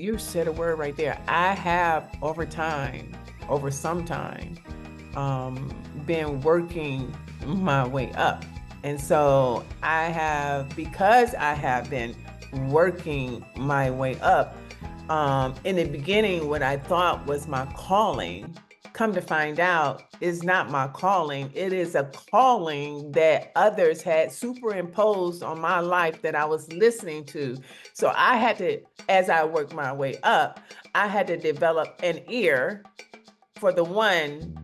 You said a word right there. I have over some time, been working my way up. And so because I have been working my way up, in the beginning, what I thought was my calling, come to find out, is not my calling. It is a calling that others had superimposed on my life that I was listening to. So I had to, as I worked my way up, I had to develop an ear for the one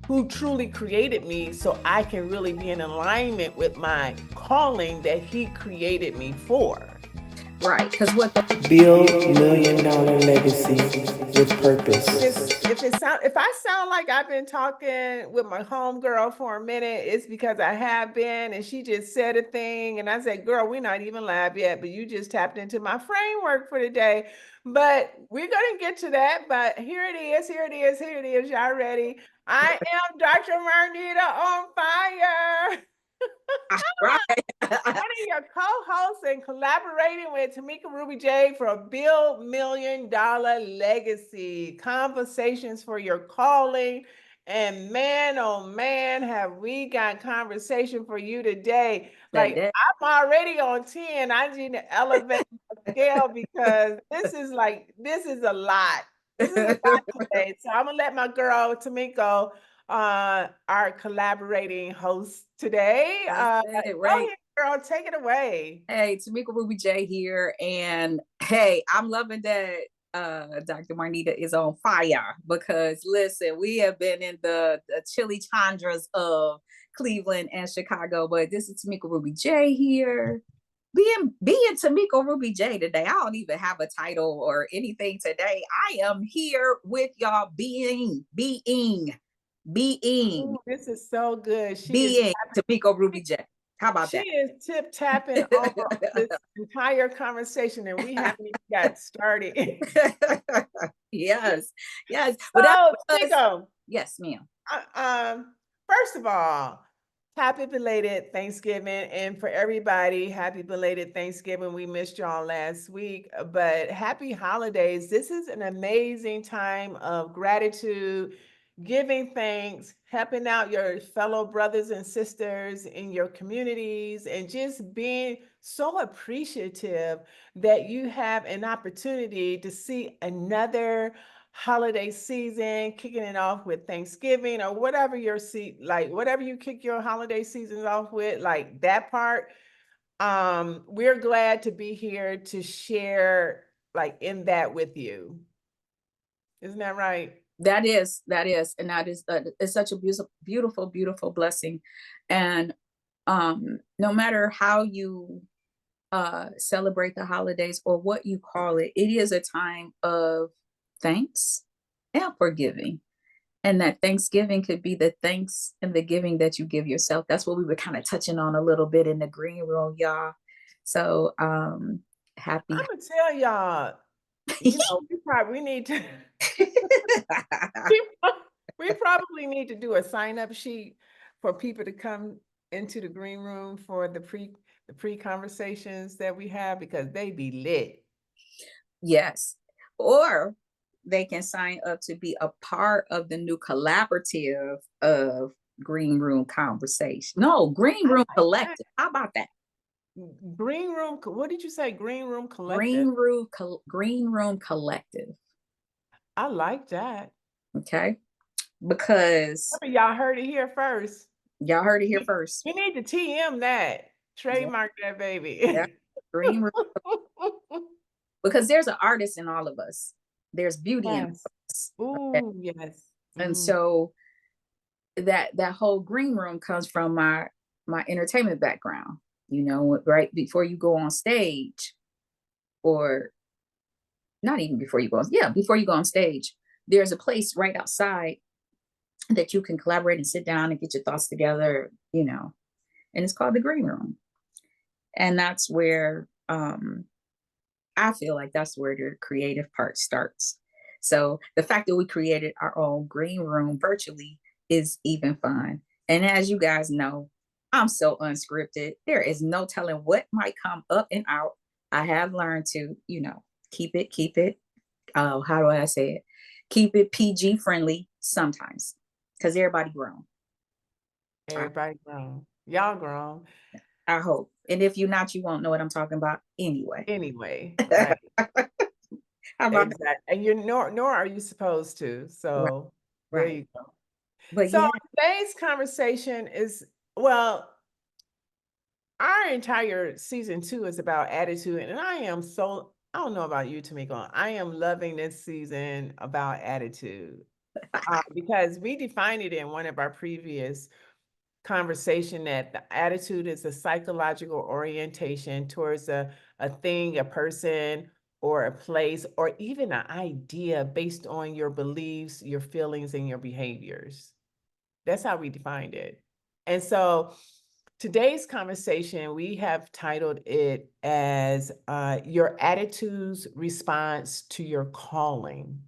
who truly created me so I can really be in alignment with my calling that he created me for. Right. Because what Build $1,000,000 legacy with purpose. If I sound like I've been talking with my homegirl for a minute, it's because I have been, and she just said a thing, and I said, "Girl, we're not even live yet, but you just tapped into my framework for the day." But we're gonna get to that. But here it is, here it is, here it is. Y'all ready? I am Dr. Marnita on fire. right. One of your co-hosts and collaborating with Tamiko Ruby J for Build $1,000,000 Legacy Conversations for Your Calling. And man, oh man, have we got conversation for you today. Like, I'm already on 10. I need to elevate the scale because this is a lot. This is a lot today. So I'm gonna let my girl Tamiko, our collaborating host today. Right. Go ahead, girl, take it away. Hey, Tamiko Ruby J here. And hey, I'm loving that Dr. Marnita is on fire because listen, we have been in the chilly tundras of Cleveland and Chicago, but this is Tamiko Ruby J here. Being Tamiko Ruby J today. I don't even have a title or anything today. I am here with y'all being. Ooh, this is so good. Being Tamiko Ruby J. How about that? She is tip tapping over this entire conversation, and we haven't even got started. Yes. So, Tamiko, yes, ma'am. First of all, happy belated Thanksgiving. And for everybody, happy belated Thanksgiving. We missed y'all last week, but happy holidays. This is an amazing time of gratitude, giving thanks, helping out your fellow brothers and sisters in your communities, and just being so appreciative that you have an opportunity to see another holiday season, kicking it off with Thanksgiving or whatever whatever you kick your holiday seasons off with, like that part. We're glad to be here to share like in that with you. Isn't that right? That is, and that is, it's such a beautiful blessing. And no matter how you celebrate the holidays or what you call it, it is a time of thanks and forgiving. And that Thanksgiving could be the thanks and the giving that you give yourself. That's what we were kind of touching on a little bit in the green room, y'all. So happy. I'm gonna tell y'all, we need to we probably need to do a sign-up sheet for people to come into the green room for the pre conversations that we have, because they be lit. Yes. Or they can sign up to be a part of the new collaborative of Green Room Conversation. No, Green Room Collective. How about that? Green Room, what did you say? Green Room Collective? Green Room Collective. I like that. Okay. Because y'all heard it here first. We need to TM that. Trademark that baby. Yeah. Green Room. Because there's an artist in all of us. There's beauty in us. Ooh, yes. And so that whole green room comes from my entertainment background, right before you go on stage, or not even before you go on stage, there's a place right outside that you can collaborate and sit down and get your thoughts together, and it's called the green room. And that's where I feel like that's where the creative part starts. So the fact that we created our own green room virtually is even fun. And as you guys know, I'm so unscripted. There is no telling what might come up and out. I have learned to, keep it how do I say it? Keep it PG friendly sometimes, because everybody grown. Everybody grown. Y'all grown. I hope. And if you're not, you won't know what I'm talking about anyway. Anyway, right. How about that? Exactly. And you're nor are you supposed to. Right, So there right. you go. But So yeah, today's conversation is, well, our entire season 2 is about attitude. And I don't know about you, Tamiko. I am loving this season about attitude. Because we defined it in one of our previous conversation that the attitude is a psychological orientation towards a thing, a person, or a place, or even an idea based on your beliefs, your feelings, and your behaviors. That's how we defined it. And so today's conversation, we have titled it as Your Attitude's Response to Your Calling.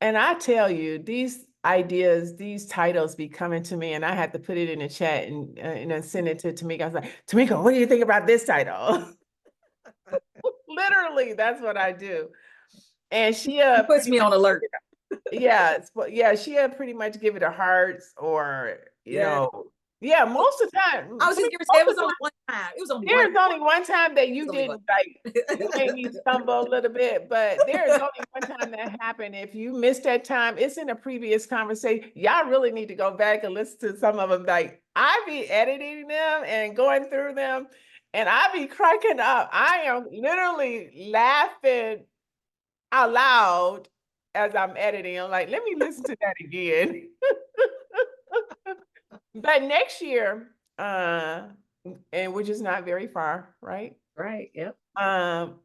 And I tell you, these ideas, these titles be coming to me, and I had to put it in the chat and then send it to Tamika. I was like, Tamika, what do you think about this title? Literally, that's what I do. And she it puts pretty me much on alert. yeah, she pretty much give it a hearts or Yeah. yeah, most of the time. I was To me, just gonna say it most of was the only time, one time. It was only one. there's only one time that It you was only one. didn't like you made me stumble a little bit, but there's only one time that happened. If you missed that time, it's in a previous conversation. Y'all really need to go back and listen to some of them. Like I be editing them and going through them, and I be cracking up. I am literally laughing out loud as I'm editing. I'm like, let me listen to that again. But next year, and which is not very far, right? Right. Yep.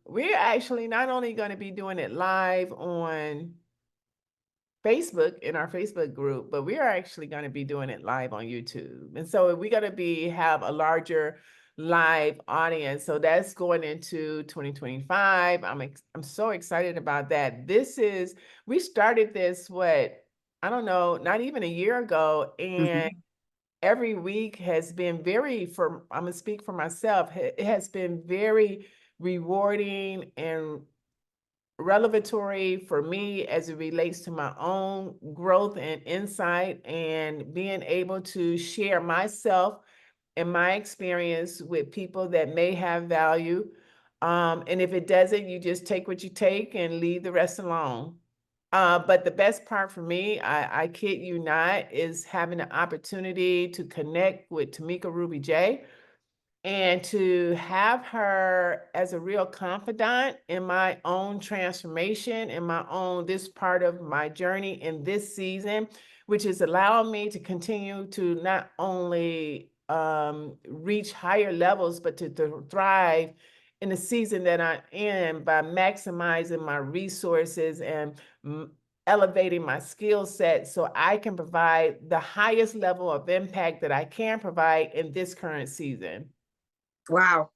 We're actually not only going to be doing it live on Facebook in our Facebook group, but we are actually going to be doing it live on YouTube. And so we're going to have a larger live audience. So that's going into 2025. I'm so excited about that. We started this I don't know, not even a year ago, and Mhm. every week has been I'm gonna speak for myself. It has been very rewarding and revelatory for me as it relates to my own growth and insight and being able to share myself and my experience with people that may have value. And if it doesn't, you just take what you take and leave the rest alone. But the best part for me, I kid you not, is having the opportunity to connect with Tamika Ruby J and to have her as a real confidant in my own transformation, in my own this part of my journey in this season, which is allowing me to continue to not only reach higher levels, but to thrive in the season that I'm in by maximizing my resources and elevating my skill set so I can provide the highest level of impact that I can provide in this current season. Wow.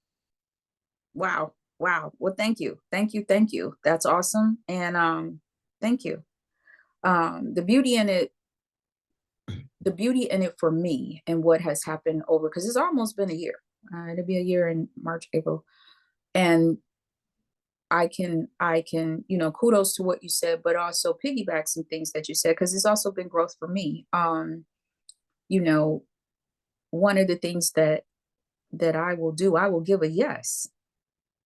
Wow. Wow. Well, thank you. Thank you. Thank you. That's awesome. And thank you. The beauty in it, for me and what has happened over, because it's almost been a year. It'll be a year in March, April. And I can, kudos to what you said, but also piggyback some things that you said, because it's also been growth for me. You know, one of the things that I will do, I will give a yes,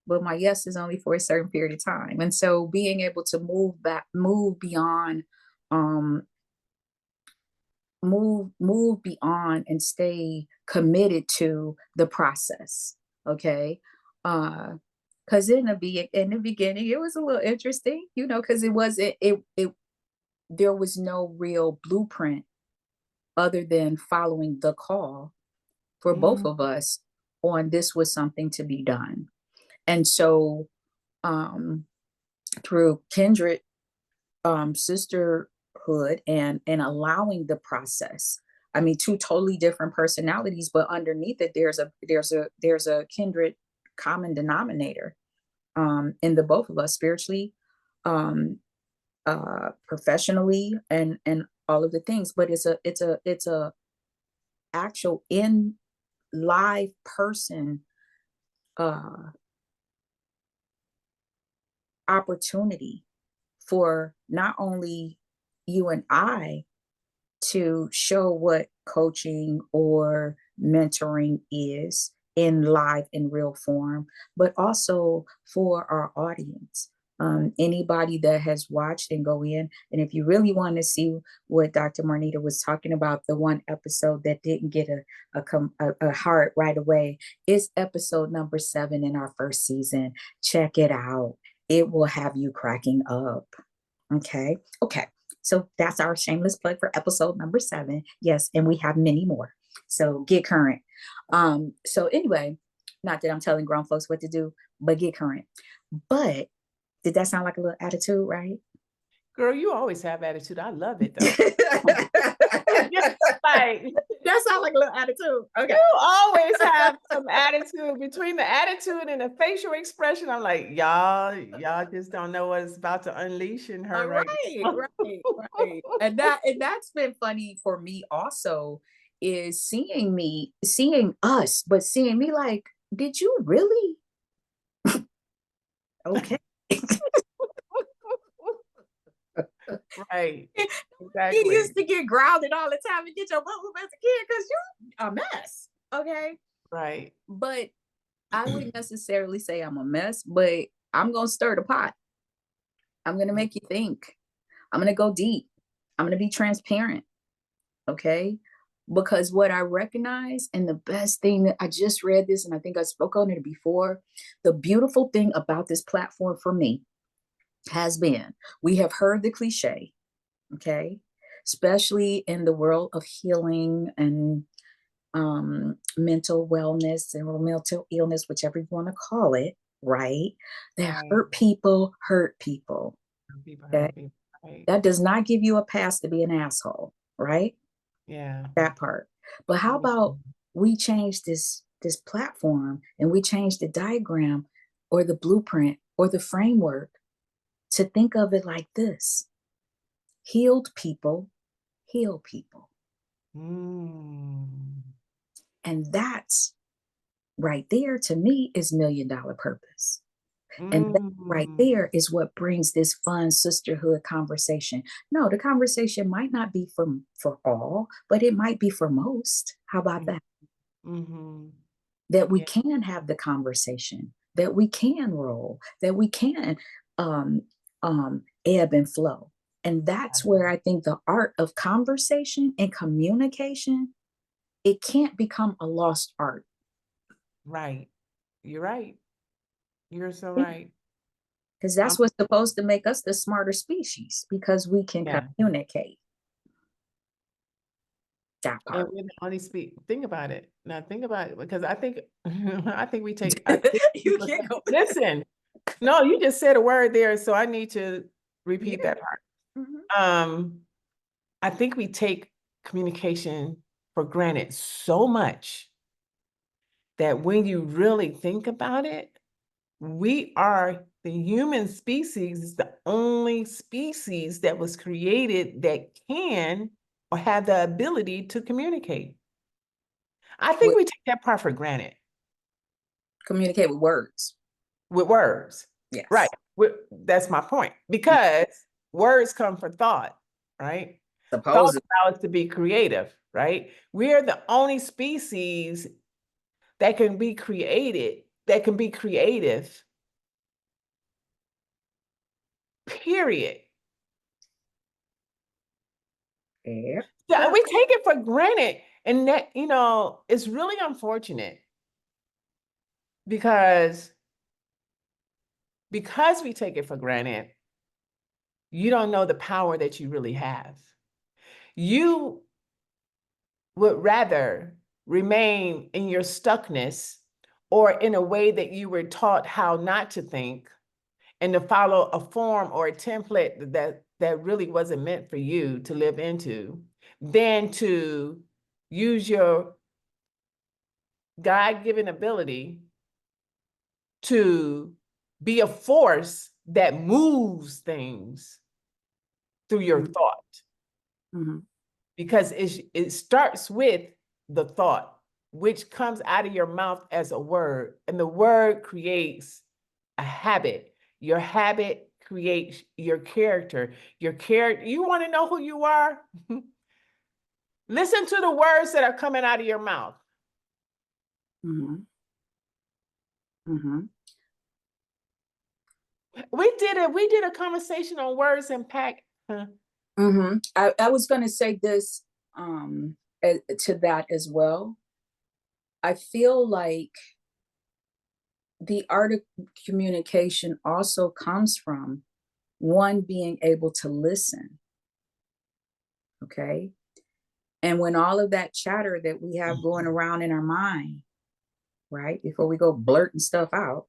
but my yes is only for a certain period of time. And so being able to move beyond, um, move beyond and stay committed to the process. Okay. Because in the beginning, it was a little interesting, because it wasn't it there was no real blueprint other than following the call for both Mm, of us on this was something to be done. And so um through kindred sisterhood and allowing the process. I mean, two totally different personalities, but underneath it, there's a kindred common denominator in the both of us spiritually, um, professionally, and all of the things. But it's a actual in live person uh opportunity for not only you and I to show what coaching or mentoring is in live in real form, but also for our audience. Anybody that has watched and go in, and if you really want to see what Dr. Marnita was talking about, the one episode that didn't get a heart right away is episode number 7 in our first season. Check it out. It will have you cracking up. Okay. So that's our shameless plug for episode number 7. Yes, and we have many more. So get current. So anyway, not that I'm telling grown folks what to do, but get current. But did that sound like a little attitude, right? Girl, you always have attitude. I love it though. Like, that sounds like a little attitude. Okay. You always have some attitude. Between the attitude and the facial expression, I'm like, y'all just don't know what is about to unleash in her right And that's been funny for me also, is seeing us, but seeing me like, did you really? Okay. Right. Exactly. You used to get grounded all the time and get your butt whooped as a kid because you a mess. Okay. Right. But I wouldn't necessarily say I'm a mess, but I'm gonna stir the pot. I'm gonna make you think. I'm gonna go deep. I'm gonna be transparent. Okay. Because what I recognize, and the best thing that I just read this, and I think I spoke on it before, the beautiful thing about this platform for me has been, we have heard the cliche, okay, especially in the world of healing and mental wellness or mental illness, whichever you want to call it, right? That Right. hurt people. Okay? Right. That does not give you a pass to be an asshole, right? Yeah. That part. But how about we change this platform and we change the diagram or the blueprint or the framework to think of it like this: healed people heal people. And that's right there, to me, is $1 million purpose. And that right there is what brings this fun sisterhood conversation. No, the conversation might not be for all, but it might be for most. How about that? That we can have the conversation, that we can roll, that we can ebb and flow. And that's where I think the art of conversation and communication, it can't become a lost art. Right. You're right. You're so right. Because that's what's supposed to make us the smarter species, because we can communicate. That part. And we only speak. Think about it. Now think about it, because I think we take. You can't go. Listen. No, you just said a word there, so I need to repeat that part. I think we take communication for granted so much that when you really think about it, we are the human species is the only species that was created that can or have the ability to communicate. I think we take that part for granted. Communicate with words. With words. Yes. Right. That's my point. Because words come from thought, right? Thoughts allow us to be creative, right? We're the only species that can be creative, period. Yeah. Yeah, we take it for granted. And that, it's really unfortunate because we take it for granted, you don't know the power that you really have. You would rather remain in your stuckness or in a way that you were taught how not to think and to follow a form or a template that really wasn't meant for you to live into, than to use your God-given ability to be a force that moves things through your thought. Because it starts with the thought, which comes out of your mouth as a word, and the word creates a habit. Your habit creates your character. Your character, you want to know who you are? Listen to the words that are coming out of your mouth. Mm-hmm. Mm-hmm. We did a conversation on words impact. Mm-hmm. I was going to say this to that as well. I feel like the art of communication also comes from one being able to listen. Okay. And when all of that chatter that we have going around in our mind, right, before we go blurting stuff out,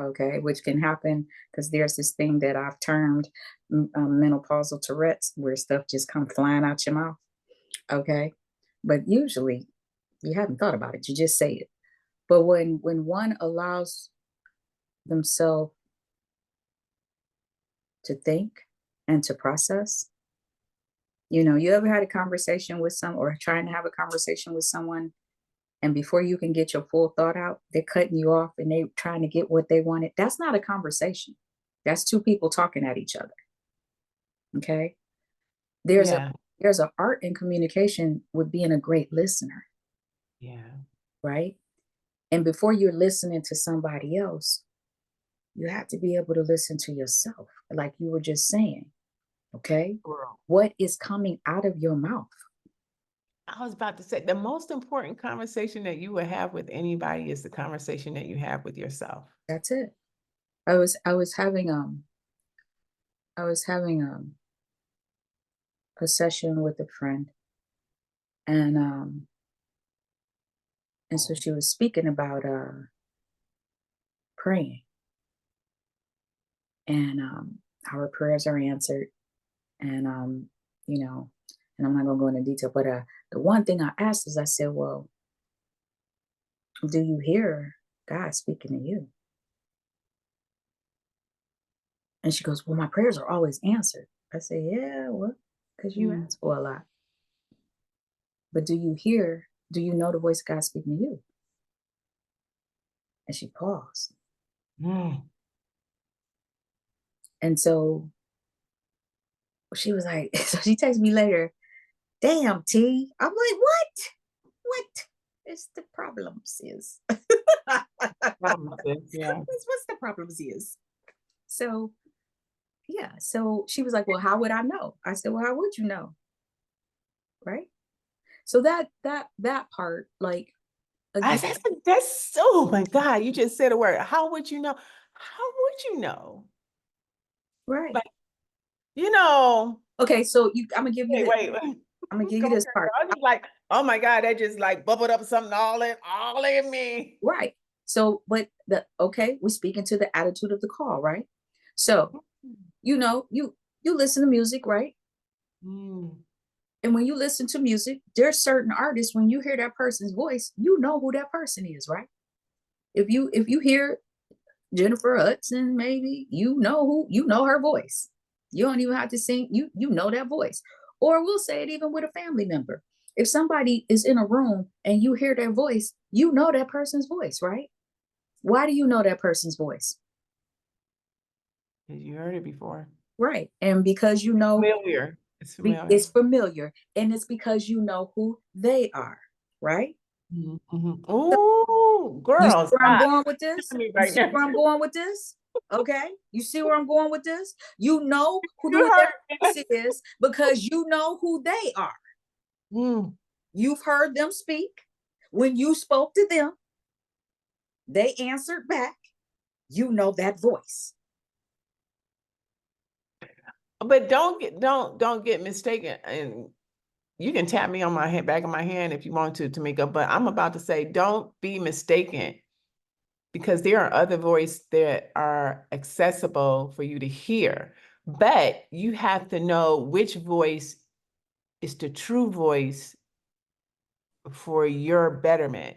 okay, which can happen because there's this thing that I've termed menopausal Tourette's, where stuff just comes flying out your mouth. Okay. But usually you haven't thought about it, you just say it. But when one allows themselves to think and to process, you ever had a conversation with or trying to have a conversation with someone, and before you can get your full thought out, they're cutting you off and they're trying to get what they wanted? That's not a conversation. That's two people talking at each other. Okay. There's Yeah. there's an art in communication with being a great listener. Yeah. Right. And before you're listening to somebody else, you have to be able to listen to yourself, like you were just saying. Okay. Girl. What is coming out of your mouth? I was about to say the most important conversation that you will have with anybody is the conversation that you have with yourself. That's it. I was having a session with a friend, and so she was speaking about praying, and our prayers are answered, and and I'm not gonna go into detail, but the one thing I asked is, I said, well, do you hear God speaking to you? And she goes, well, my prayers are always answered. I said, yeah, well, because you ask for a lot. But do you know the voice of God speaking to you? And she paused. Mm. And so she was like, so she texted me later, damn, T. I'm like, what? What is the problems is? Yeah. What's the problems is? So, yeah. So she was like, well, how would I know? I said, well, how would you know? Right. So that part, like, again, That's oh my God, you just said a word. How would you know? How would you know? right. Like, you know, Okay, so I'm gonna give you wait. I'm gonna give Go you this ahead, part. girl. I was just like, oh my God, that just like bubbled up something all in me. Right. So, but we're speaking to the attitude of the call, right? So, you listen to music, right? Mm. And when you listen to music, there's certain artists, when you hear that person's voice, you know who that person is, right? If you hear Jennifer Hudson, maybe you know her voice. You don't even have to sing, you know that voice. Or we'll say it even with a family member. If somebody is in a room and you hear their voice, you know that person's voice, right? Why do you know that person's voice? You heard it before. Right. And because you know Familiar. It's familiar. it's familiar, and it's because you know who they are, right? Mm-hmm. So Oh, you see girl, where I'm stop. going with this? Me You right see now. where I'm going with this? Okay. You see where I'm going with this? You know You who their heard voice is because you know who they are. me. You've heard them speak. When you spoke to them, they answered back. You know that voice. But don't get mistaken. And you can tap me on my head, back of my hand if you want to, Tamiko. But I'm about to say, don't be mistaken, because there are other voices that are accessible for you to hear. But you have to know which voice is the true voice for your betterment.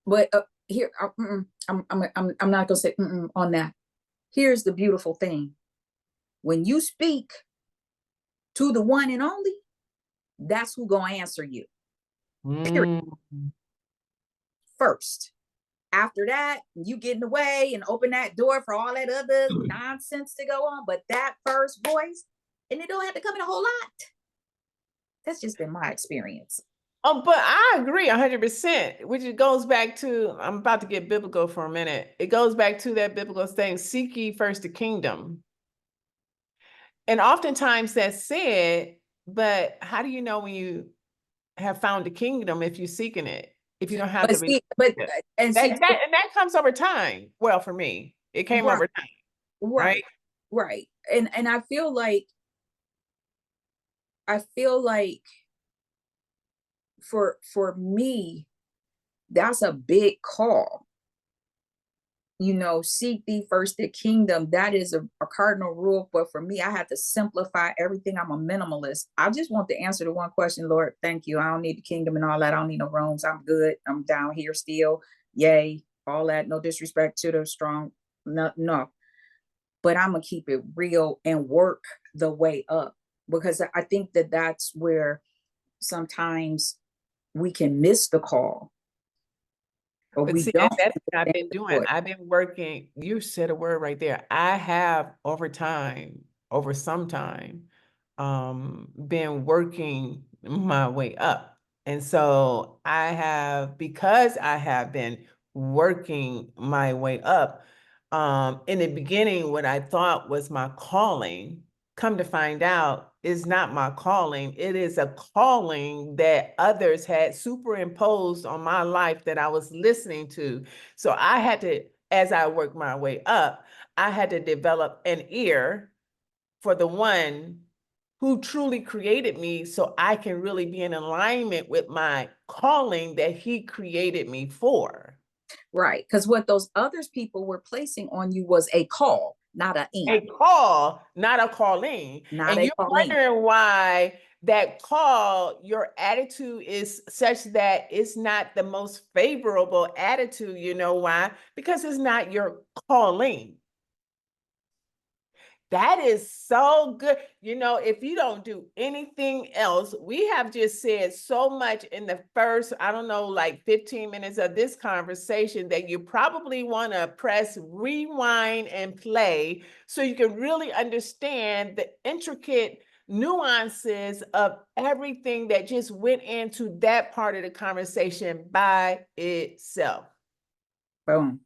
But here, I'm not gonna say on that. Here's the beautiful thing: when you speak to the one and only, that's who gonna answer you. Period. Mm. First. After that, you get in the way and open that door for all that other nonsense to go on. But that first voice, and it don't have to come in a whole lot. That's just been my experience. But I agree 100%, which it goes back to, I'm about to get biblical for a minute. It goes back to that biblical thing, seek ye first the kingdom. And oftentimes that's said, but how do you know when you have found the kingdom if you're seeking it? If you don't have But the see, but relationship? and That, see, that and that comes over time. Well, for me, it came right, over time, right, right? right. And I feel like for me, that's a big call. You know, seek thee first the kingdom. That is a cardinal rule. But for me, I have to simplify everything. I'm a minimalist. I just want to answer the one question, Lord, thank you. I don't need the kingdom and all that. I don't need no rooms. I'm good. I'm down here still. Yay. All that. No disrespect to the strong. No, no. But I'm going to keep it real and work the way up, because I think that that's where sometimes we can miss the call, or But we see, don't that's what I've understand been the doing. voice. I've been working. You said a word right there. I have over time, over some time, been working my way up. And so I have, because I have been working my way up, in the beginning, what I thought was my calling, come to find out, is not my calling. It is a calling that others had superimposed on my life that I was listening to. So I had to, as I worked my way up, I had to develop an ear for the one who truly created me so I can really be in alignment with my calling that he created me for. Right. Because what those others people were placing on you was a call, not a in, A call, not a calling. not And a you're calling. wondering why that call, your attitude is such that it's not the most favorable attitude. You know why? Because it's not your calling. That is so good. You know, if you don't do anything else, we have just said so much in the first, I don't know, like 15 minutes of this conversation that you probably want to press rewind and play so you can really understand the intricate nuances of everything that just went into that part of the conversation by itself. Boom.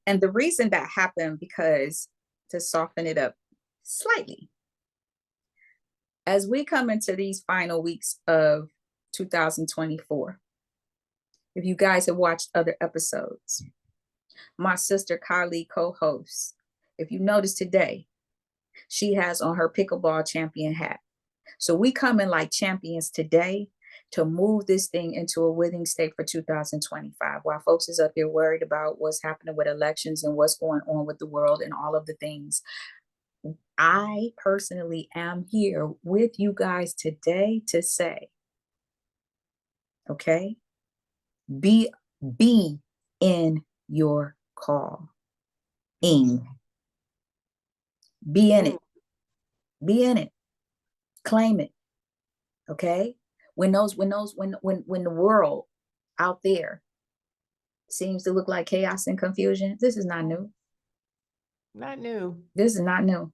And the reason that happened, because to soften it up slightly, as we come into these final weeks of 2024, if you guys have watched other episodes, my sister Kylie co-hosts, if you notice today, she has on her pickleball champion hat. So we come in like champions today to move this thing into a winning state for 2025. While folks is up here worried about what's happening with elections and what's going on with the world and all of the things, I personally am here with you guys today to say, okay, be in your call. In. Be in it. Be in it. Claim it. Okay? When the world out there seems to look like chaos and confusion, this is not new. Not new. This is not new.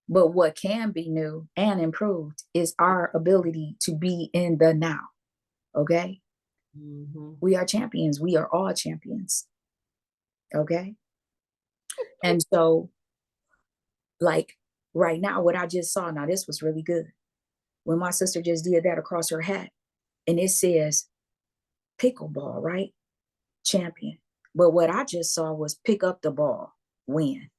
But what can be new and improved is our ability to be in the now. Okay? We are champions. We are all champions. Okay? And so, like right now, what I just saw, now this was really good. When my sister just did that across her hat, and it says pickleball, right? Champion. But what I just saw was pick up the ball, win.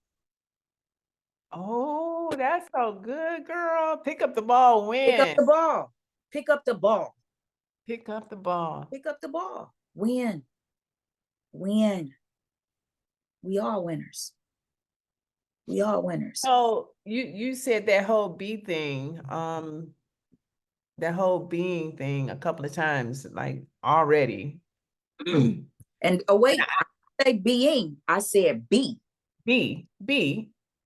Oh, that's so good, girl. Pick up the ball, Pick up win. the ball. Pick up the ball. Pick up the ball. Pick up the ball. Win. Win. We all winners. We all winners. So you said that whole that whole being thing a couple of times, like already. And oh wait, I say being. I said be. Be.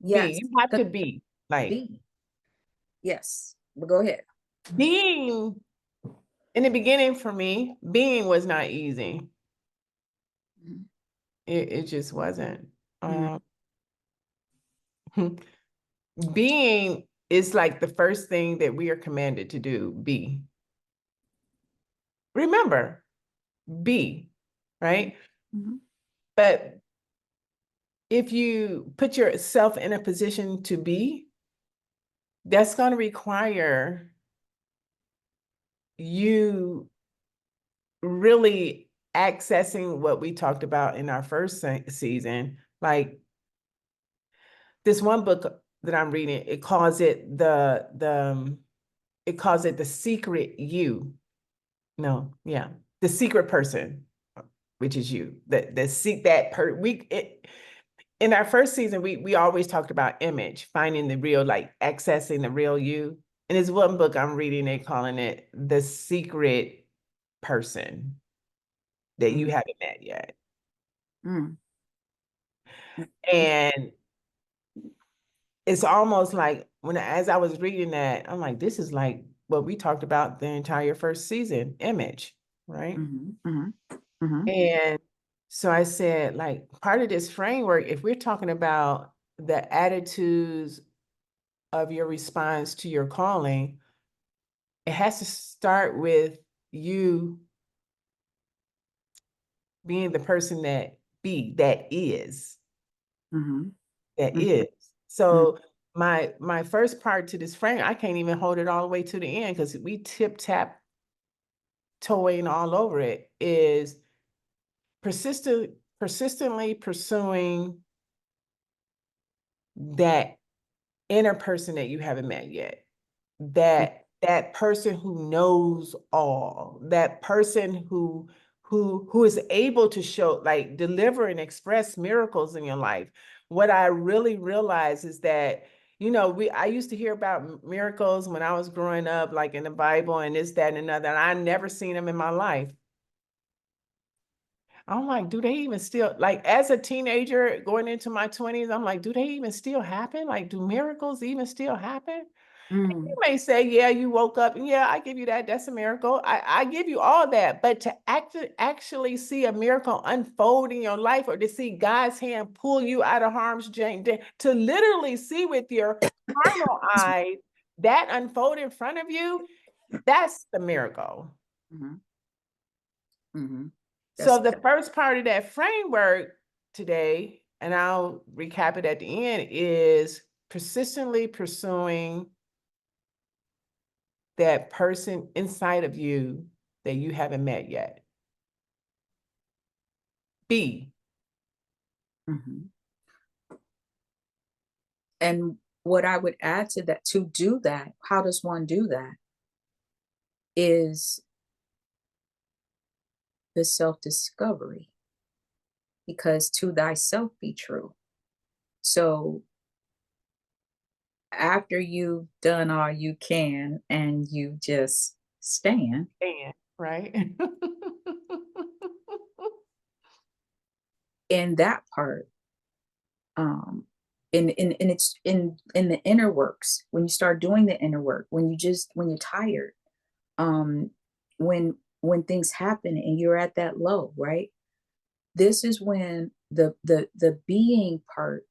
Yes. You have to be like Be. Yes. But go ahead. being in the beginning for me, being was not easy. It just wasn't. Mhm. Being is like the first thing that we are commanded to do, be. Remember, be, right? Mhm. But if you put yourself in a position to be, that's going to require you really accessing what we talked about in our first season. Like this one book that I'm reading, it calls it the secret you. No, yeah, the secret person, which is you. The seek that in our first season, we always talked about image, finding the real, like accessing the real you. And there's one book I'm reading, they calling it the secret person that you Mhm. haven't met yet. Mm. And it's almost like as I was reading that, I'm like, this is like what we talked about the entire first season, image, right? Mhm. Mhm. Mhm. And so I said, like, part of this framework, if we're talking about the attitudes of your response to your calling, it has to start with you being the person that is. Mhm. That Mhm. is. Mhm. So my first part to this frame, I can't even hold it all the way to the end because we tip tap toeing all over it, is persistently pursuing that inner person that you haven't met yet. That person who knows all, that person who is able to show, like, deliver and express miracles in your life. What I really realize is that, I used to hear about miracles when I was growing up, like in the Bible and this, that, and another, and I never seen them in my life. I'm like, do they even still, like, as a teenager going into my 20s, I'm like, do they even still happen? Like, do miracles even still happen? You Mm. may say, yeah, you woke up, and yeah, I give you that. That's a miracle. I give you all that. But to actually see a miracle unfold in your life, or to see God's hand pull you out of harm's way, to literally see with your carnal eyes that unfold in front of you, that's the miracle. Mhm. Mhm. So That's the first part of that framework today, and I'll recap it at the end, is persistently pursuing that person inside of you that you haven't met yet. B. Mhm. And what I would add to that, to do that, how does one do that? Is the self-discovery, because to thyself be true. So after you've done all you can and you just stand And, right? in that part, um, in it's in the inner works, when you start doing the inner work, when you're tired, um, when things happen and you're at that low, right? This is when the being part.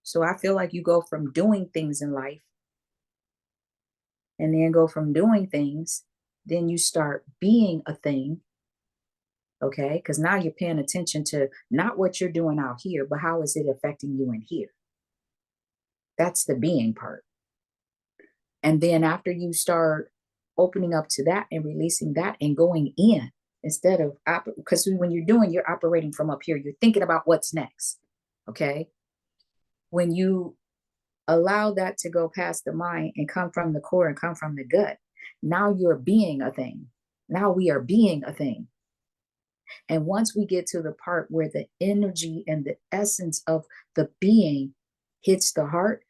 So I feel like you go from doing things in life and then go from doing things, then you start being a thing, okay? Because now you're paying attention to not what you're doing out here, but how is it affecting you in here? That's the being part. And then after you start opening up to that and releasing that and going in, instead of, because when you're doing, you're operating from up here, you're thinking about what's next, okay? When you allow that to go past the mind and come from the core and come from the gut, now you're being a thing. Now we are being a thing. And once we get to the part where the energy and the essence of the being hits the heart,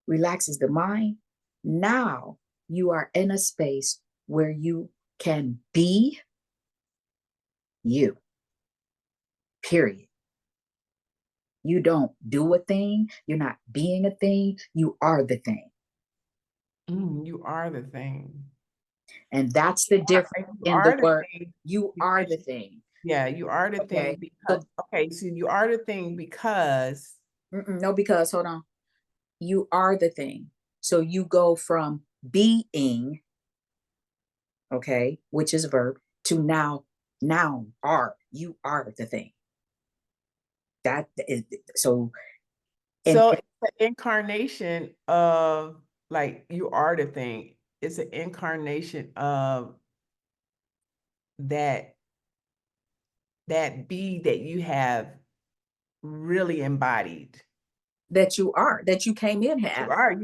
relaxes the mind, now you are in a space where you can be you, period. You don't do a thing, you're not being a thing, you are the thing. You are the thing. And that's the difference You in the are the word. thing You are because the thing. Yeah, you are the Okay. thing because, okay, so you are the thing because, No, because hold on. You are the thing. So you go from being, okay, which is a verb, to now, noun, are. You are the thing. That is so. And so it's the incarnation of, like, you are the thing. It's an incarnation of that be that you have really embodied. that you are, that you came in You having. are,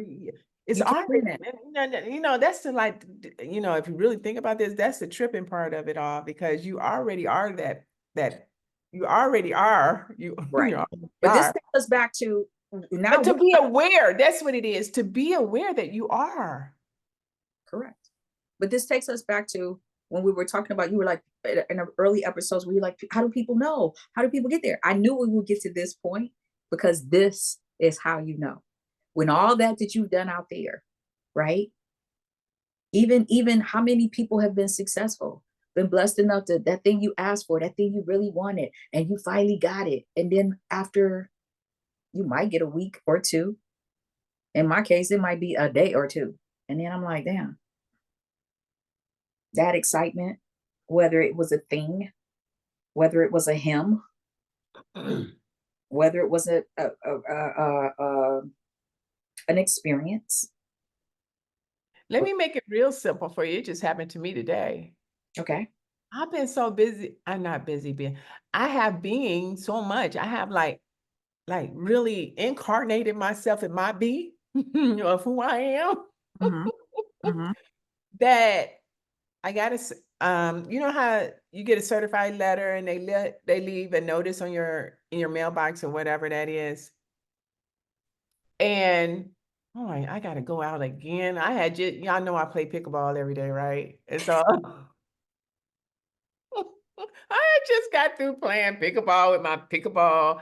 it's You came already, in at. that's the, like, if you really think about this, that's the tripping part of it all, because you already are that you already are, you Right. already But this are. takes us back to now. But to be aware, that's what it is, to be aware that you are. Correct. But this takes us back to when we were talking about, you were like in the early episodes where you're like, how do people know? How do people get there? I knew we would get to this point because this is how you know. When all that you've done out there, right? Even how many people have been successful, been blessed enough to that thing you asked for, that thing you really wanted, and you finally got it. And then after you might get a week or two. In my case, it might be a day or two. And then I'm like, damn, that excitement, whether it was a thing, whether it was a hymn, whether it was an experience. Let me make it real simple for you. It just happened to me today. Okay. I've been so busy. I'm not busy being. I have been so much. I have really incarnated myself in my be of who I am, Mm-hmm. Mm-hmm. that I gotta. You know how you get a certified letter and they leave a notice on in your mailbox or whatever that is, and oh, I gotta go out again. I had just, y'all know I play pickleball every day, right? And so I just got through playing pickleball with my pickleball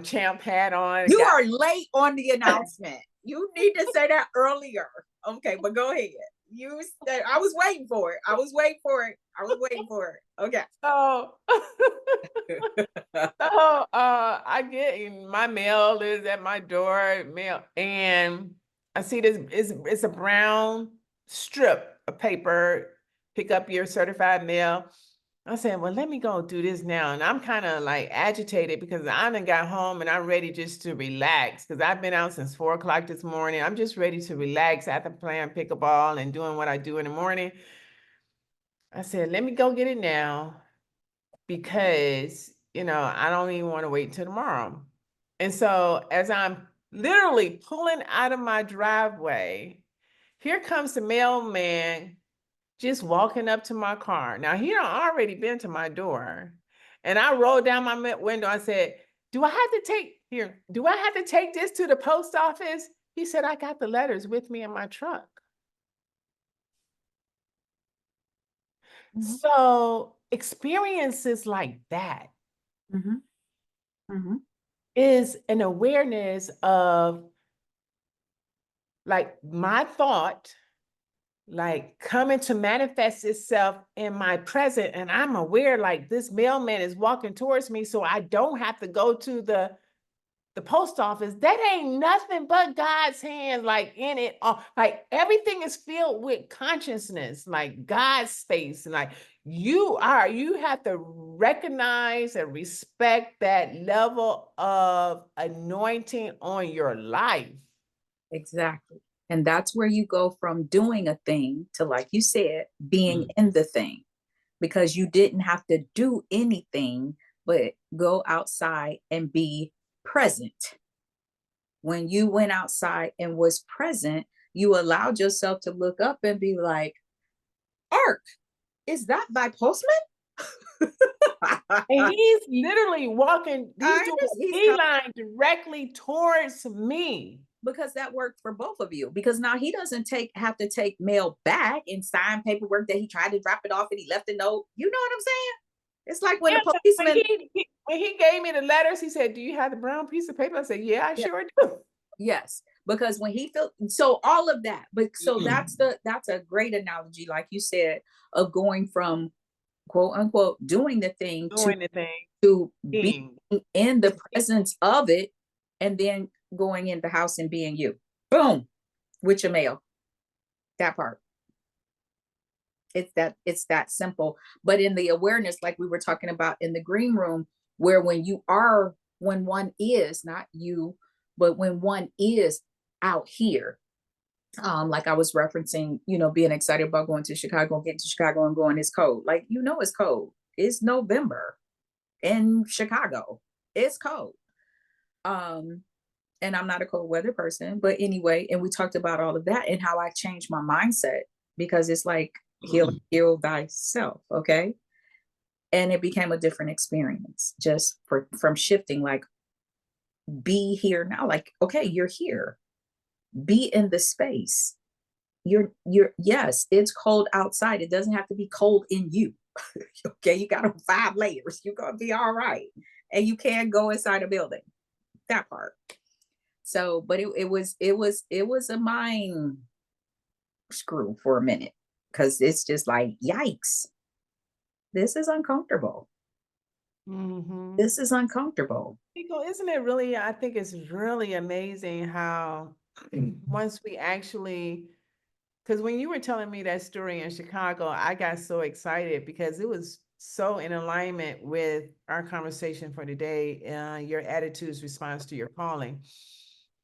champ hat on. And You got are late on the announcement. You need to say that earlier. Okay, but go ahead. You said I was waiting for it. I was waiting for it. I was waiting for it. Okay. so I get in, my mail is at my door, mail, and I see this, it's a brown strip of paper, pick up your certified mail. I said, well, let me go do this now. And I'm kind of like agitated because I done got home and I'm ready just to relax because I've been out since 4 o'clock this morning. I'm just ready to relax after playing pickleball and doing what I do in the morning. I said, let me go get it now because, I don't even want to wait till tomorrow. And so as I'm literally pulling out of my driveway, here comes the mailman just walking up to my car. Now he done already been to my door. And I rolled down my window. I said, do I have to take this to the post office? He said, I got the letters with me in my truck. Mm-hmm. So experiences like that Mm-hmm. Mm-hmm. is an awareness of, like, my thought, like, coming to manifest itself in my present. And I'm aware, like, this mailman is walking towards me, so I don't have to go to the post office. That ain't nothing but God's hand, like, in it all. Like, everything is filled with consciousness, like God's space. And like, you have to recognize and respect that level of anointing on your life. Exactly. And that's where you go from doing a thing to, like you said, being in the thing, because you didn't have to do anything but go outside and be present. When you went outside and was present, you allowed yourself to look up and be like, Ark, is that thy postman? And he's literally walking, he's doing a He's beeline directly towards me. because that worked for both of you. Because now he doesn't have to take mail back and sign paperwork that he tried to drop it off and he left a note. You know what I'm saying? It's like when Yeah, the when policeman. he gave me the letters, he said, do you have the brown piece of paper? I said, yeah, I Yeah, sure do. yes, because when he felt so all of that, but so that's a great analogy, like you said, of going from quote unquote, doing the thing Doing the thing, to be being. in the presence of it, and then going in the house and being you. Boom, with your mail. That part. It's that simple. But in the awareness, like we were talking about in the green room, where when one is not you, but when one is out here, like I was referencing, being excited about going to Chicago, getting to Chicago and going, it's cold. Like, it's cold. It's November in Chicago. It's cold. And I'm not a cold weather person, but anyway, and we talked about all of that and how I changed my mindset, because it's like heal thyself, okay? And it became a different experience just from shifting, like, be here now, like, okay, you're here, be in the space. You're yes, it's cold outside. It doesn't have to be cold in you. Okay, you got on 5 layers. You're gonna be all right. And you can go inside a building. That part. So, but it was a mind screw for a minute, because it's just like, yikes, this is uncomfortable. Mhm. This is uncomfortable. Nico, isn't it really, I think it's really amazing how once we actually, because when you were telling me that story in Chicago, I got so excited because it was so in alignment with our conversation for today, your attitude's response to your calling.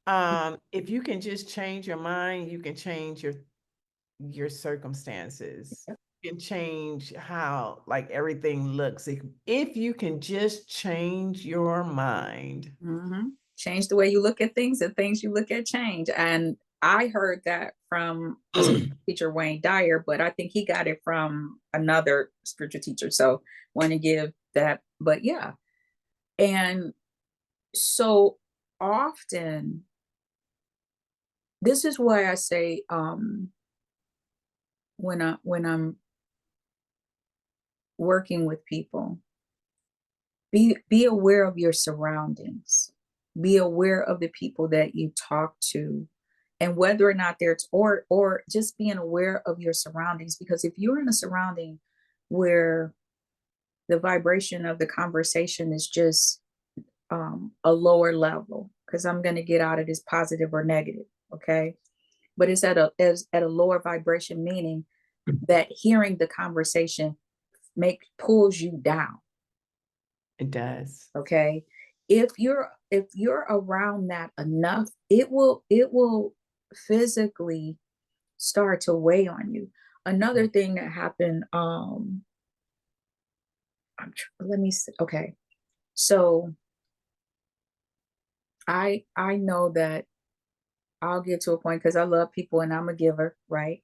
If you can just change your mind, you can change your circumstances. You can change how like everything looks. If you can just change your mind. Mhm. Change the way you look at things, and things you look at change. And I heard that from teacher Wayne Dyer, but I think he got it from another spiritual teacher. So want to give that, but yeah. And so often, this is why I say, when I'm working with people, be aware of your surroundings. Be aware of the people that you talk to, and whether or not there's, or just being aware of your surroundings, because if you're in a surrounding where the vibration of the conversation is just a lower level, because I'm going to get out of this positive or negative, okay, but it's at a lower vibration, meaning that hearing the conversation pulls you down. It does. Okay, if you're around that enough, it will physically start to weigh on you. Another thing that happened, let me see. Okay, so I know that I'll get to a point, because I love people and I'm a giver, right?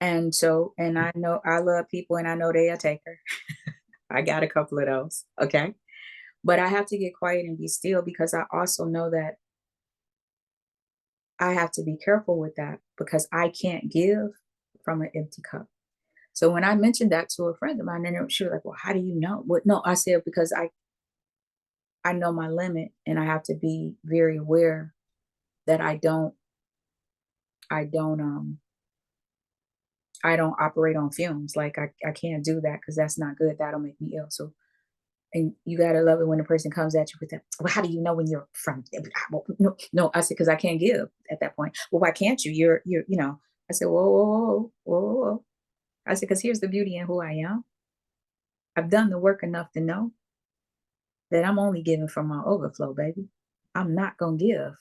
And so, and I know I love people and I know they a taker. I got a couple of those, okay? But I have to get quiet and be still, because I also know that I have to be careful with that, because I can't give from an empty cup. So when I mentioned that to a friend of mine, and she was like, "Well, how do you know?" What? No, I said, because I know my limit, and I have to be very aware that I don't I don't operate on fumes. Like, I can't do that, because that's not good. That'll make me ill. So, and you gotta love it when a person comes at you with that. Well, how do you know when you're from? Well, no, no. I said, because I can't give at that point. Well, why can't you? You're. I said, whoa, whoa, whoa, whoa, whoa. I said, because here's the beauty in who I am. I've done the work enough to know that I'm only giving from my overflow, baby. I'm not gonna give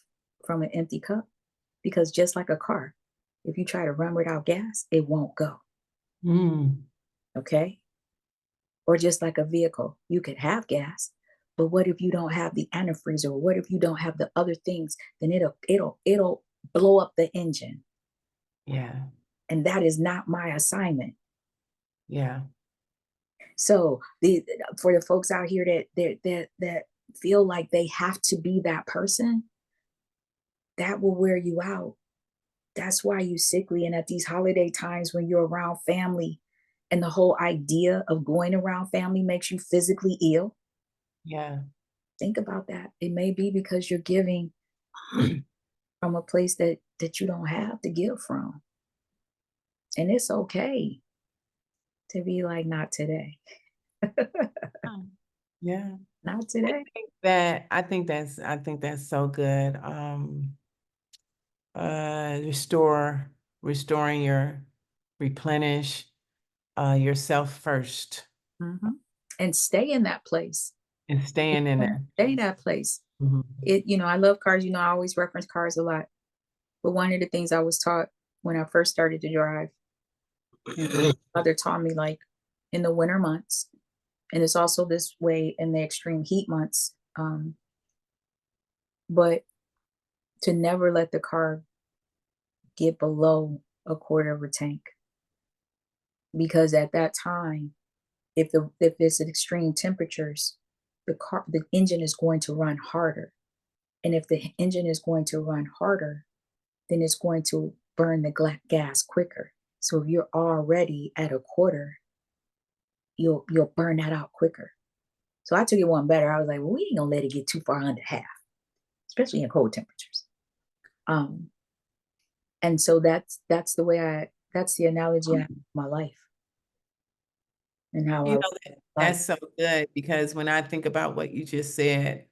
from an empty cup, because just like a car, if you try to run without gas, it won't go. Mm. Okay. Or just like a vehicle, you could have gas, but what if you don't have the antifreeze, or what if you don't have the other things? Then it'll blow up the engine, Yeah. and that is not my assignment. Yeah. So for the folks out here that feel like they have to be that person, that will wear you out. That's why you sickly. And at these holiday times, when you're around family, and the whole idea of going around family makes you physically ill, Yeah. think about that. It may be because you're giving from a place that you don't have to give from, and it's okay. to be like, not today. Yeah. Not today. I think that's so good. Restoring replenish yourself first And stay in that place. and staying in it. Stay that place. Mhm. I love cars. I always reference cars a lot. But one of the things I was taught when I first started to drive, and my mother taught me, like, in the winter months, and it's also this way in the extreme heat months, but to never let the car get below a quarter of a tank. Because at that time, if it's extreme temperatures, the engine is going to run harder. And if the engine is going to run harder, then it's going to burn the gas quicker. So if you're already at a quarter, you'll burn that out quicker. So I took it one better. I was like, well, we ain't gonna let it get too far under half, especially in cold temperatures. And so that's the analogy I have in my life and how That's so good, because when I think about what you just said,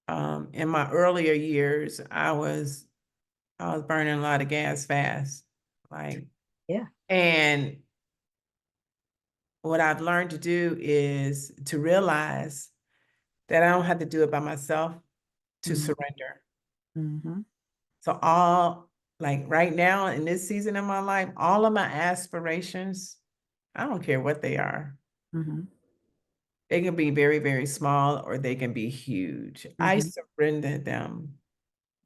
in my earlier years, I was burning a lot of gas fast, like, yeah. And what I've learned to do is to realize that I don't have to do it by myself to surrender. So like right now in this season of my life, all of my aspirations, I don't care what they are. They can be very, very small, or they can be huge. I surrender them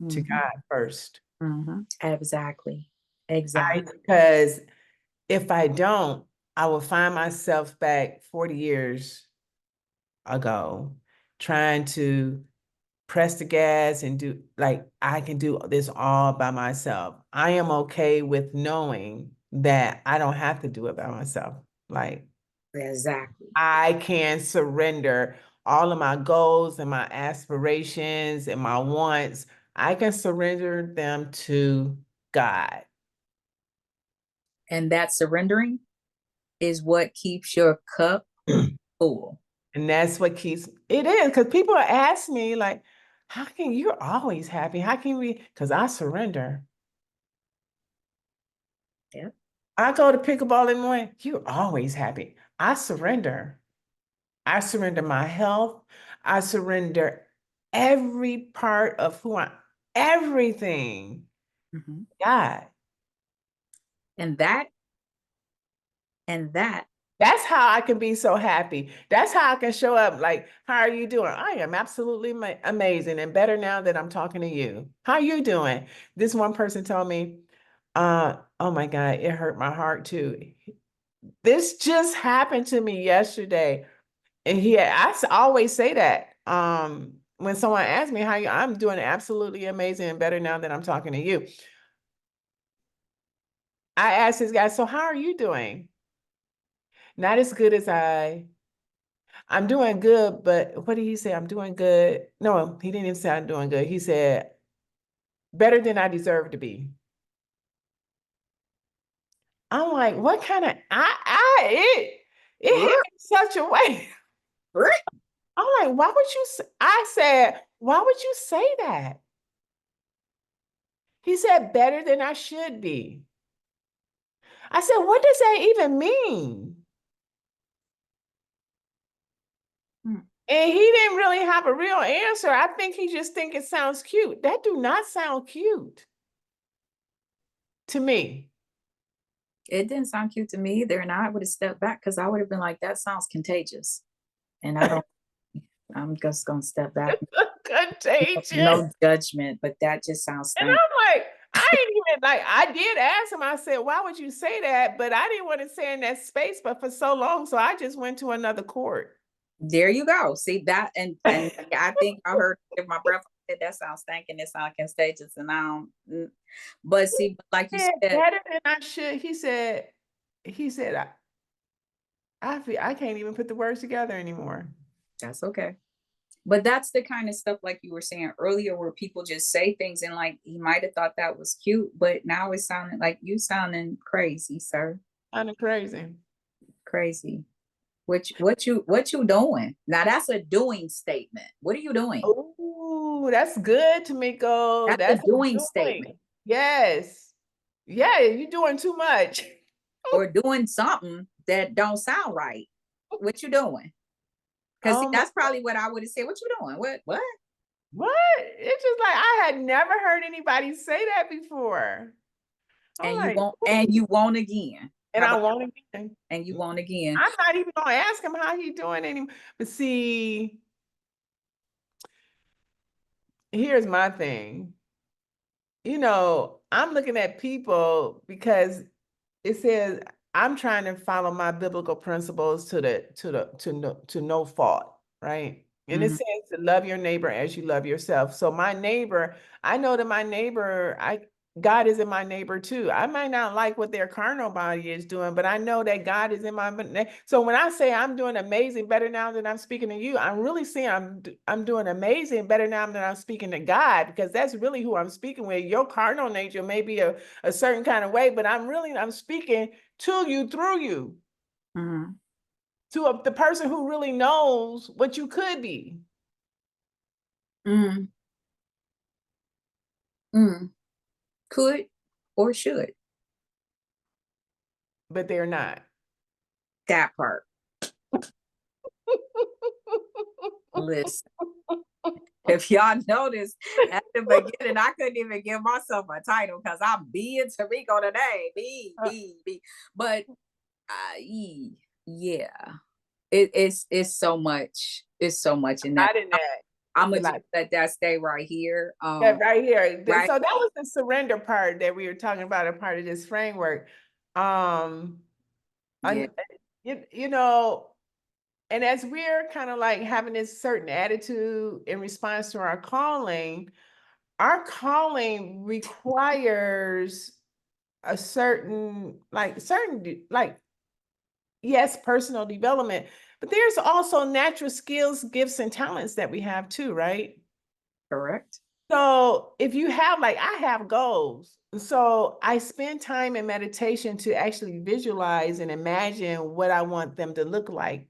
to God first. Exactly. Because if I don't, I will find myself back 40 years ago trying to press the gas and do, like, I can do this all by myself. I am okay with knowing that I don't have to do it by myself. Like, Exactly. I can surrender all of my goals and my aspirations and my wants. I can surrender them to God. And that surrendering is what keeps your cup full. And that's what keeps it is, because people ask me, like, how can you're always happy? How can we? Because I surrender. Yeah. I go to pickleball in the morning, you're always happy. I surrender. I surrender my health. I surrender every part of who I everything. God. And that That's how I can be so happy. That's how I can show up. Like, how are you doing? I am absolutely amazing and better now that I'm talking to you. How are you doing? This one person told me, oh my God, it hurt my heart too. This just happened to me yesterday. And always say that. When someone asks me how I'm doing absolutely amazing and better now that I'm talking to you. I asked this guy, so how are you doing? Not as good as I'm doing good, but what did he say? I'm doing good. No, he didn't even say I'm doing good. He said, better than I deserve to be. I'm like, what kind of, it hit me such a way. I'm like, why would you, I said, why would you say that? He said, better than I should be. I said, what does that even mean? And he didn't really have a real answer. I think he just think it sounds cute. That do not sound cute to me. It didn't sound cute to me either. And I would have stepped back because I would have been like, that sounds contagious. And I'm just gonna step back. Contagious. No judgment, but that just sounds And I'm like, I did ask him, I said, why would you say that? But I didn't want to say in that space, but for so long, so I just went to another court. There you go. See that, and I think I heard if my breath said that sounds stinking, it sounds contagious, and I don't. But see, like you said, better than I should. He said, I can't even put the words together anymore. That's okay. But that's the kind of stuff, like you were saying earlier, where people just say things and like he might have thought that was cute, but now it's sounding like you sounding crazy, sir. Kind of crazy. Crazy. What you doing? Now that's a doing statement. What are you doing? Oh, that's good, Tamiko. That's a That's a doing statement. doing. Yes. Yeah, you're doing too much. Or doing something that don't sound right. What you doing? Because Oh my, that's probably what I would have said. What you doing? What? what? It's just like I had never heard anybody say that before. I'm And you like, won't, "Ooh," and you won't again. and How I about, won't again. and you won't again? I'm not even gonna ask him how he doing anymore. But see, here's my thing. I'm looking at people because it says I'm trying to follow my biblical principles to no fault, right? And it Mhm. says to love your neighbor as you love yourself. So my neighbor, I know that my neighbor, God is in my neighbor too. I might not like what their carnal body is doing, but I know that God is in so when I say I'm doing amazing better now than I'm speaking to you, I'm really saying I'm doing amazing better now than I'm speaking to God, because that's really who I'm speaking with. Your carnal nature may be a certain kind of way, but I'm speaking to you through you Mhm. to the person who really knows what you could be, Mhm. Mhm. Could or should. but they're not. That part. Listen, if y'all notice at the beginning, I couldn't even give myself a title because I'm being Tamiko today. Be. But yeah, it's so much. It's so much in that. Not in that. I'm gonna just Like let that stay right here. that right here. Right. So that was the surrender part that we were talking about, a part of this framework. Um, Yeah. and you know, and as we're kind of like having this certain attitude in response to our calling requires a certain yes, personal development, but there's also natural skills, gifts, and talents that we have too, right? Correct. So if you have, like, I have goals. So I spend time in meditation to actually visualize and imagine what I want them to look like.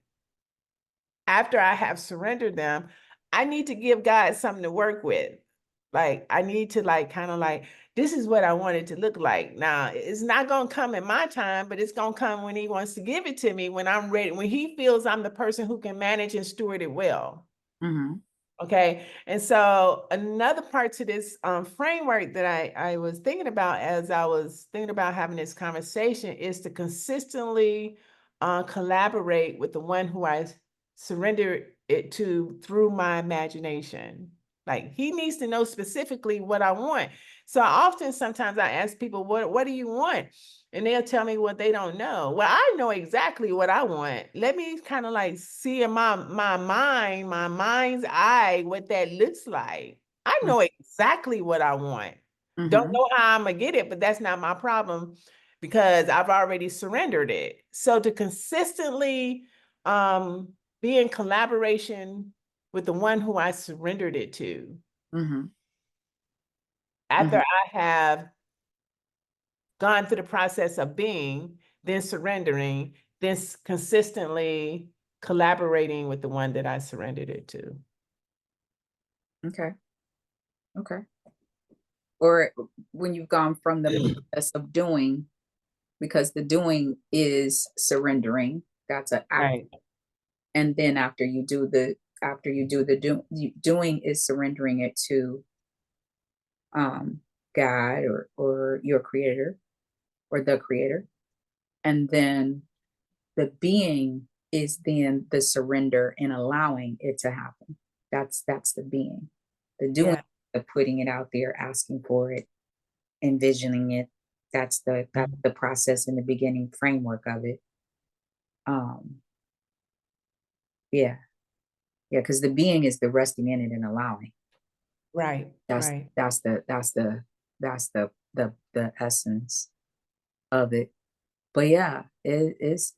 After I have surrendered them, I need to give God something to work with. Like I need to like kind of like, this is what I want it to look like. Now, it's not going to come in my time, but it's going to come when he wants to give it to me, when I'm ready, when he feels I'm the person who can manage and steward it well. Mm-hmm. Okay. And so another part to this framework that I was thinking about as I was thinking about having this conversation is to consistently collaborate with the one who I surrender it to through my imagination. Like he needs to know specifically what I want. So sometimes I ask people, what do you want? And they'll tell me what they don't know. Well, I know exactly what I want. Let me kind of like see in my mind, my mind's eye, what that looks like. I know exactly what I want. Don't Mm-hmm. know how I'm gonna get it, but that's not my problem because I've already surrendered it. So to consistently be in collaboration with the one who I surrendered it to, Mm-hmm. after Mm-hmm. I have gone through the process of being, then surrendering, then consistently collaborating with the one that I surrendered it to. Okay. Okay. Or when you've gone from the process of doing, because the doing is surrendering. That's an act. Right. And then after you do the doing is surrendering it to um God or your creator or the creator. And then the being is then the surrender and allowing it to happen. That's the being. The doing, Yeah. the putting it out there, asking for it, envisioning it. That's the process in the beginning framework of it. Um, yeah, yeah, because the being is the resting in it and allowing. Right. That's Right. that's the that's the that's the essence of it. But yeah, it's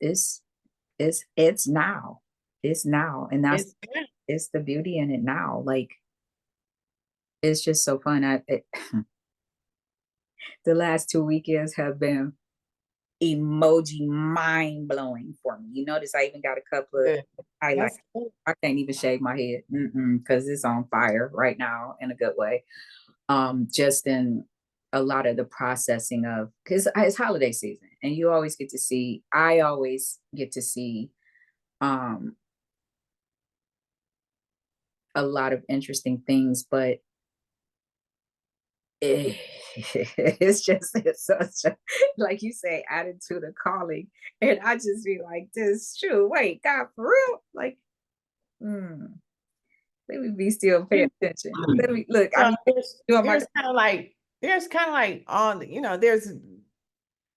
now. It's now. And that's It's it's the beauty in it now. Like it's just so fun. The last 2 weekends have been emoji, mind blowing for me. You notice I even got a couple of Good. highlights. That's good. I can't even shave my head because it's on fire right now in a good way. Just in a lot of the processing of, because it's holiday season and you always get to see, I always get to see um a lot of interesting things, but it, it's such a, like you say, attitude of calling. And I just be like, this is true. Wait, God, for real? Like, mm, let me be still paying attention. Let me look. Well, I'm doing my there's kind of like on, there's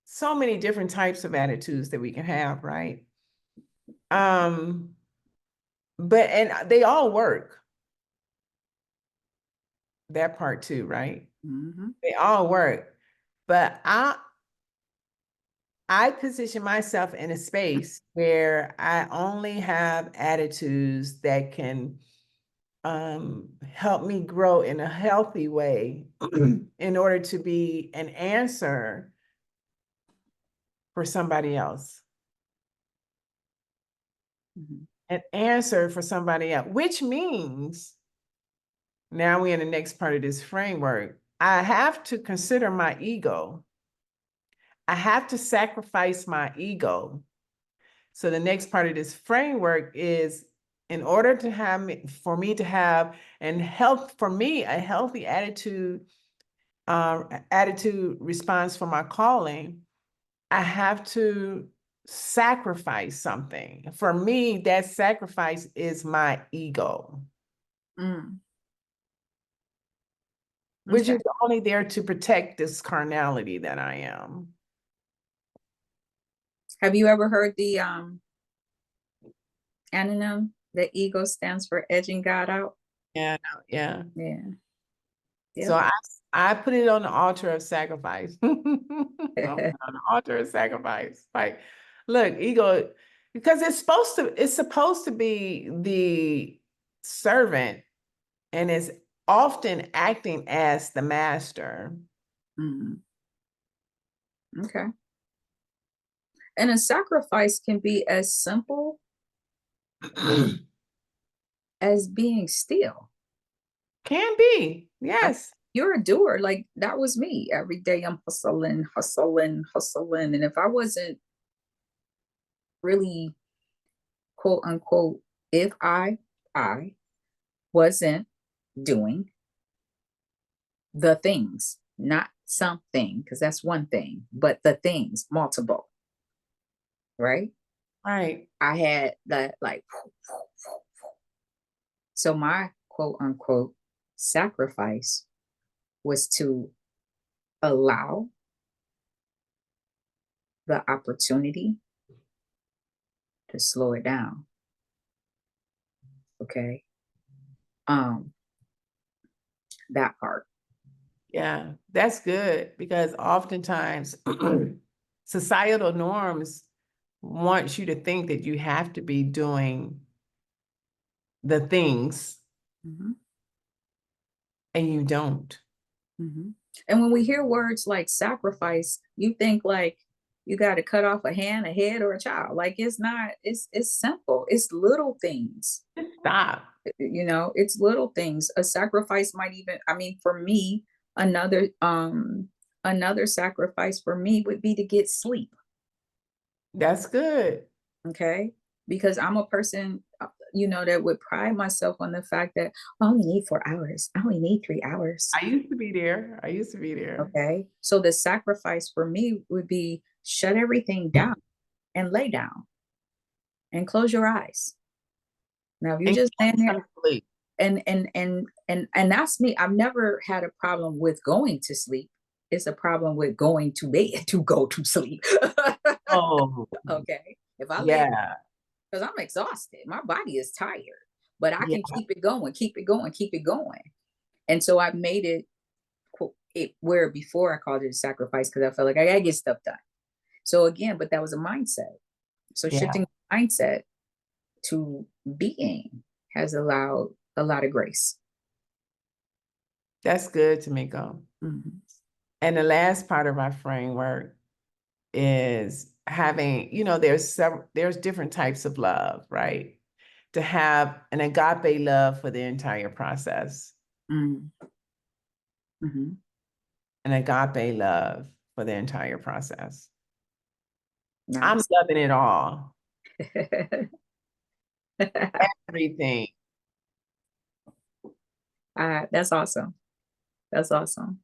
so many different types of attitudes that we can have, right? Um, but and they all work. That part too, right? Mhm. They all work. But I position myself in a space where I only have attitudes that can help me grow in a healthy way in order to be an answer for somebody else. Mhm. An answer for somebody else, which means now we're in the next part of this framework. I have to consider my ego. I have to sacrifice my ego. So the next part of this framework is in order to have for me to have and health for me a healthy attitude response for my calling, I have to sacrifice something. For me, that sacrifice is my ego, Mm. which Okay. is only there to protect this carnality that I am. Have you ever heard the anonym? The ego stands for edging God out. Yeah, yeah. Yeah. So Yep. I put it on the altar of sacrifice. On the altar of sacrifice. Like, look, ego, because it's supposed to be the servant and is often acting as the master. Mm. Okay. And a sacrifice can be as simple as being still. Can be, I- yes. You're a doer. Like that was me. Every day I'm hustling, hustling, hustling. And if I wasn't really quote unquote, if I wasn't doing the things, not something, because that's one thing, but the things, multiple, right? Right. I had that like, so my quote unquote sacrifice was to allow the opportunity to slow it down. Okay. Um, that part. Yeah, that's good because oftentimes societal norms want you to think that you have to be doing the things Mhm, and you don't. mhm. And when we hear words like sacrifice, you think like you got to cut off a hand, a head, or a child. Like it's not. It's simple. It's little things. Just stop. You know, it's little things. A sacrifice might even. I mean, for me, another sacrifice for me would be to get sleep. That's good. Okay, because I'm a person, that would pride myself on the fact that I only need 4 hours. I only need 3 hours. I used to be there. I used to be there. Okay. So the sacrifice for me would be shut everything down and lay down and close your eyes. Now, if you And just get laying there some sleep. and that's me. I've never had a problem with going to sleep. It's a problem with going to bed to go to sleep. Oh, Okay. If I lay yeah. because I'm exhausted, my body is tired, but I Yeah. can keep it going, keep it going, keep it going. And so I've made it where before I called it a sacrifice because I felt like I gotta get stuff done. So again, but that was a mindset. So Yeah. shifting mindset to being has allowed a lot of grace. That's good, Tamiko. Mhm. And the last part of our framework is having, there's different types of love, right? To have an agape love for the entire process, Mm. Mm-hmm. an agape love for the entire process. I'm Nice. loving it all, everything. That's awesome. That's awesome.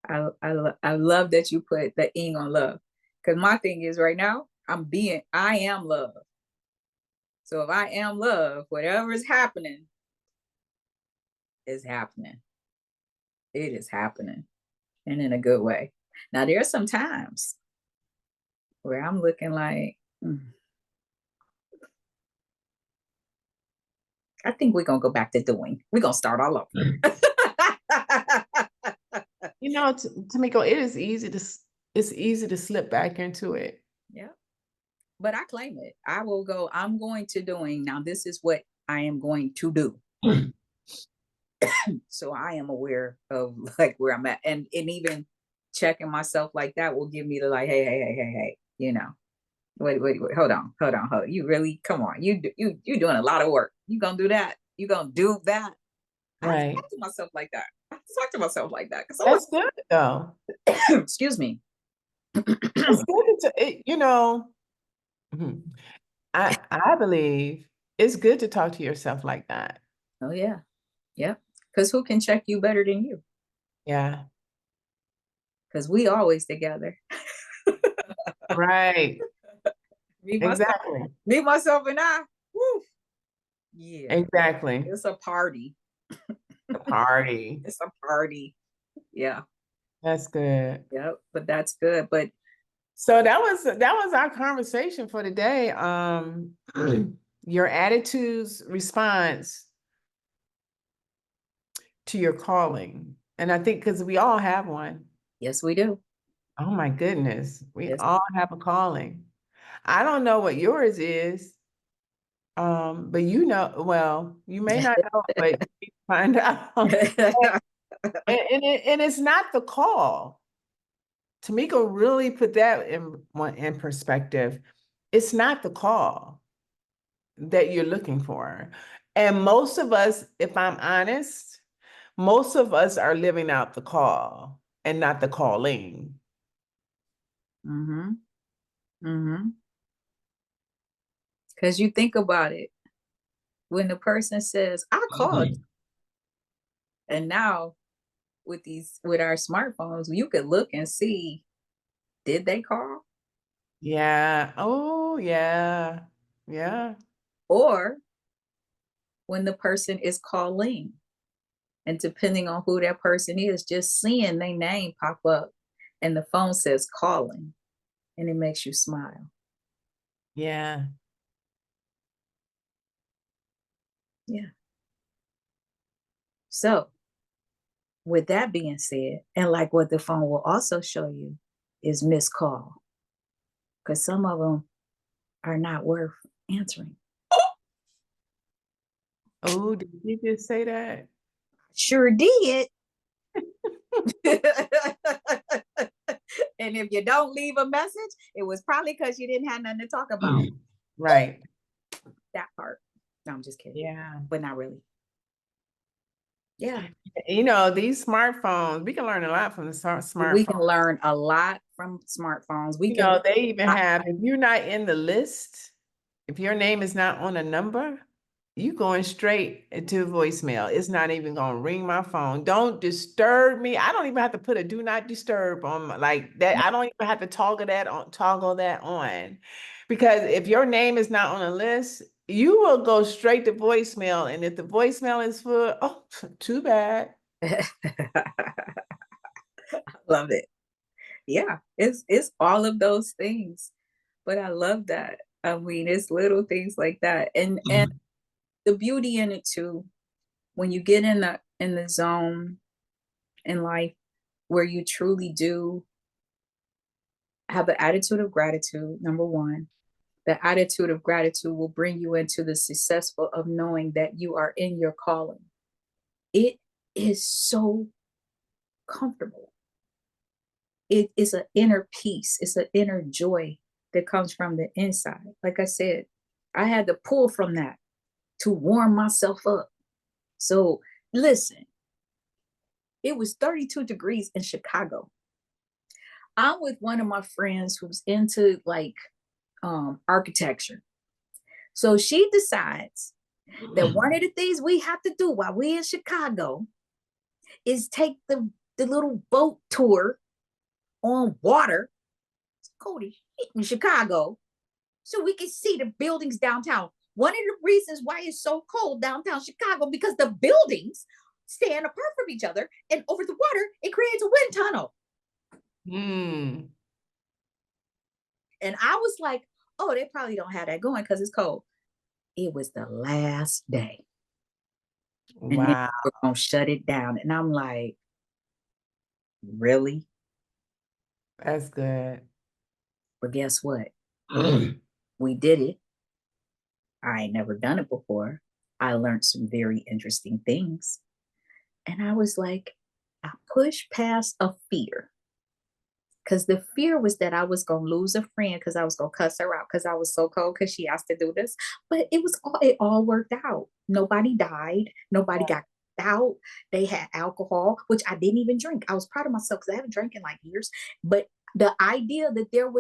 I love that you put the ing on love. Because my thing is right now, I am love. So if I am love, whatever is happening is happening. It is happening. And in a good way. Now there are some times where I'm looking like, I think we're gonna go back to doing. We're gonna start all over. Tamiko, it's easy to slip back into it. Yeah. But I claim it. I will go, I'm going to doing. Now this is what I am going to do. So I am aware of like where I'm at. And even checking myself like that will give me the like, hey, wait, hold on. You really, come on. You doing a lot of work. You gonna do that. You gonna do that. Right. I talk to myself like that. That's good though. Excuse me. It's good I believe it's good to talk to yourself like that. Oh yeah. Yep. Because who can check you better than you? Yeah. Because we always together. Right. Exactly. Myself, and I. Woo. Yeah. Exactly. It's a party. A party. It's a party. Yeah. That's good. Yep. But that's good. But so that was our conversation for today. Your attitude's response to your calling. And I think because we all have one. yes, we do. Oh my goodness. We Yes. all have a calling. I don't know what yours is. But well, you may not know, but you find out. And it's not the call. Tamiko really put that in perspective. It's not the call that you're looking for. And most of us, if I'm honest, most of us are living out the call and not the calling. Mm-hmm. Mm-hmm. Because you think about it, when the person says, I called, and now with our smartphones, you could look and see, did they call? Yeah. Oh, yeah. Yeah. Or when the person is calling. And depending on who that person is, just seeing their name pop up and the phone says calling, and it makes you smile. Yeah. Yeah. So, with that being said, and like what the phone will also show you is missed call, because some of them are not worth answering. Oh, did you just say that? Sure did. And if you don't leave a message, it was probably because you didn't have nothing to talk about. Right. That part. No, I'm just kidding. Yeah. But not really. Yeah. These smartphones, we can learn a lot from the smartphone. We can learn a lot from smartphones. They even have, if you're not in the list, if your name is not on a number, you going straight to voicemail. It's not even gonna ring my phone. Don't disturb me. I don't even have to put a do not disturb on like that. I don't even have to toggle that on. Because if your name is not on a list, you will go straight to voicemail. And if the voicemail is full, oh, too bad. Love it. Yeah, it's all of those things. But I love that. I mean, it's little things like that. And the beauty in it too, when you get in the zone in life where you truly do have the attitude of gratitude, number one. The attitude of gratitude will bring you into the successful of knowing that you are in your calling. It is so comfortable. it is an inner peace. It's an inner joy that comes from the inside. Like I said, I had to pull from that to warm myself up. So listen, it was 32 degrees in Chicago. I'm with one of my friends who's into like architecture. So she decides that one of the things we have to do while we're in Chicago is take the little boat tour on water. It's cold as shit in Chicago, so we can see the buildings downtown. One of the reasons why it's so cold downtown Chicago, because the buildings stand apart from each other, and over the water, it creates a wind tunnel. Mm. And I was like, oh, they probably don't have that going because it's cold. It was the last day. And then Wow. we're going to shut it down. And I'm like, really? That's good. But guess what? We did it. I ain't never done it before. I learned some very interesting things. And I was like, I pushed past a fear. Because the fear was that I was going to lose a friend because I was going to cuss her out because I was so cold because she asked to do this. But it all worked out. Nobody died. Nobody got out. They had alcohol, which I didn't even drink. I was proud of myself because I haven't drank in like years. But the idea that there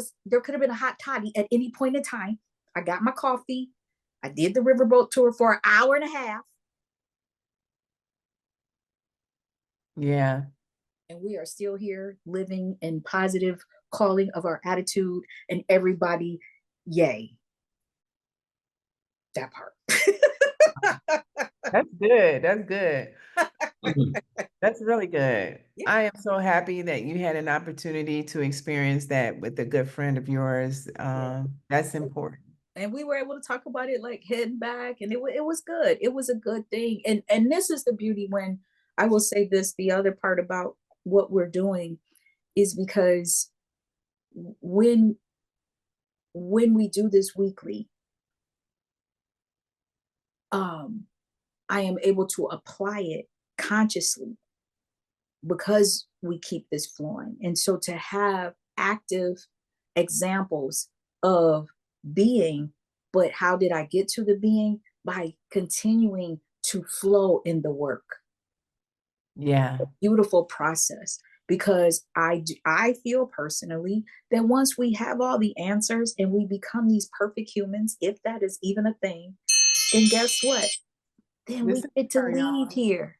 could have been a hot toddy at any point in time. I got my coffee. I did the riverboat tour for an hour and a half. Yeah. And we are still here living in positive calling of our attitude, and everybody, yay. That part. That's good. That's good. That's really good. Yeah. I am so happy that you had an opportunity to experience that with a good friend of yours. That's important. And we were able to talk about it like heading back, and it was good. It was a good thing. And this is the beauty. When I will say this, the other part about what we're doing is because when we do this weekly, I am able to apply it consciously because we keep this flowing. And so to have active examples of being, but how did I get to the being? By continuing to flow in the work. Yeah. A beautiful process, because I feel personally that once we have all the answers and we become these perfect humans, if that is even a thing, then guess what? Then we get to leave here.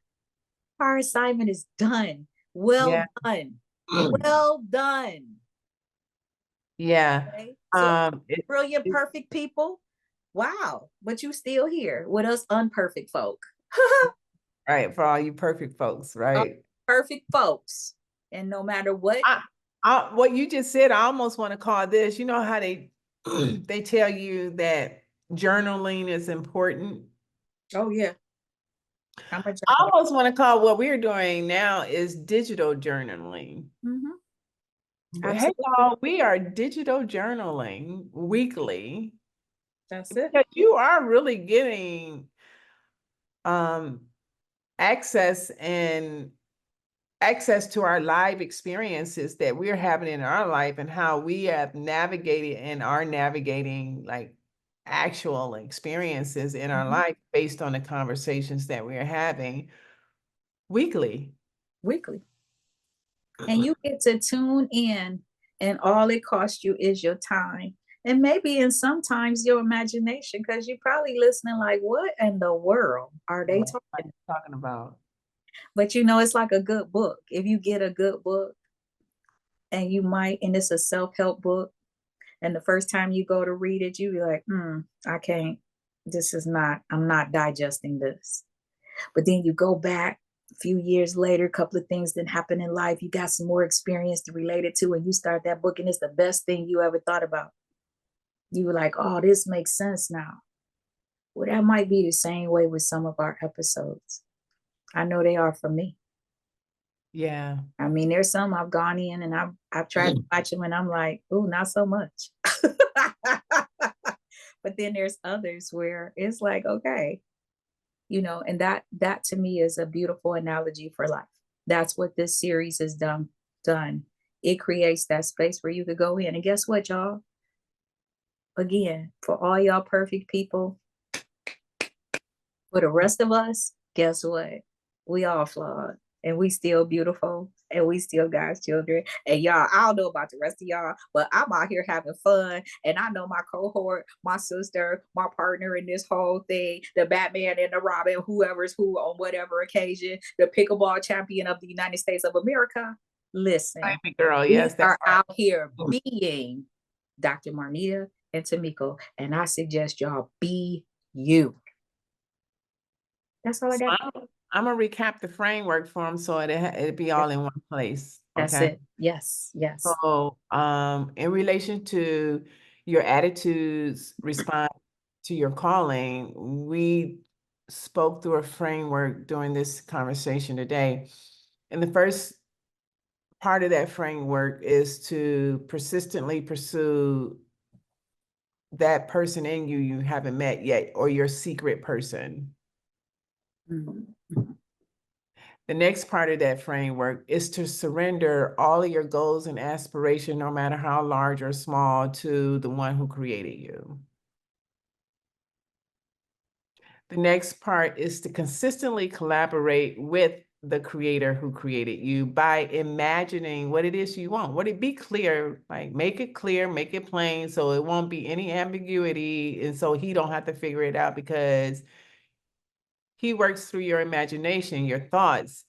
Our assignment is done. Well done. Well done. Yeah. Okay? So brilliant, perfect people. Wow. But you still here with us unperfect folk. Right. For all you perfect folks, right? Perfect folks. And no matter what. What you just said, I almost want to call this, you know how they they tell you that journaling is important. Oh, yeah. I almost want to call what we're doing now is digital journaling. Hey, y'all, we are digital journaling weekly. That's it. Because you are really getting access to our live experiences that we're having in our life, and how we have navigated and are navigating like actual experiences in our life based on the conversations that we're having weekly. And you get to tune in, and all it costs you is your time. And maybe in sometimes your imagination, because you're probably listening like, what in the world are they talking about? But it's like a good book. If you get a good book, and it's a self-help book, and the first time you go to read it, you be like, I can't, I'm not digesting this. But then you go back a few years later, a couple of things that happen in life, you got some more experience to relate it to, and you start that book, and it's the best thing you ever thought about. You were like, oh, this makes sense now. Well, that might be the same way with some of our episodes. I know they are for me. Yeah. I mean, there's some I've gone in and I've tried to watch them, and I'm like, oh, not so much. But then there's others where it's like, okay, and that to me is a beautiful analogy for life. That's what this series has done. it creates that space for you to go in. And guess what, y'all? Again, for all y'all perfect people, for the rest of us, guess what? We all flawed and we still beautiful and we still God's children. And y'all, I don't know about the rest of y'all, but I'm out here having fun. And I know my cohort, my sister, my partner in this whole thing, the Batman and the Robin, whoever's who on whatever occasion, the pickleball champion of the United States of America. Listen, Baby girl, we yes, are that's out here being Dr. Marnita and Tamiko. And I suggest y'all be you. That's all I got. I'm gonna recap the framework for them so it'd be all in one place. That's Okay. it. Yes, yes. So, in relation to your attitudes, respond to your calling, we spoke through a framework during this conversation today. And the first part of that framework is to persistently pursue that person in you haven't met yet, or your secret person. Mm-hmm. The next part of that framework is to surrender all of your goals and aspirations, no matter how large or small, to the one who created you. The next part is to consistently collaborate with the creator who created you by imagining what it is you want. Would it be clear, like make it clear, make it plain, so it won't be any ambiguity, and so he don't have to figure it out, because he works through your imagination, your thoughts,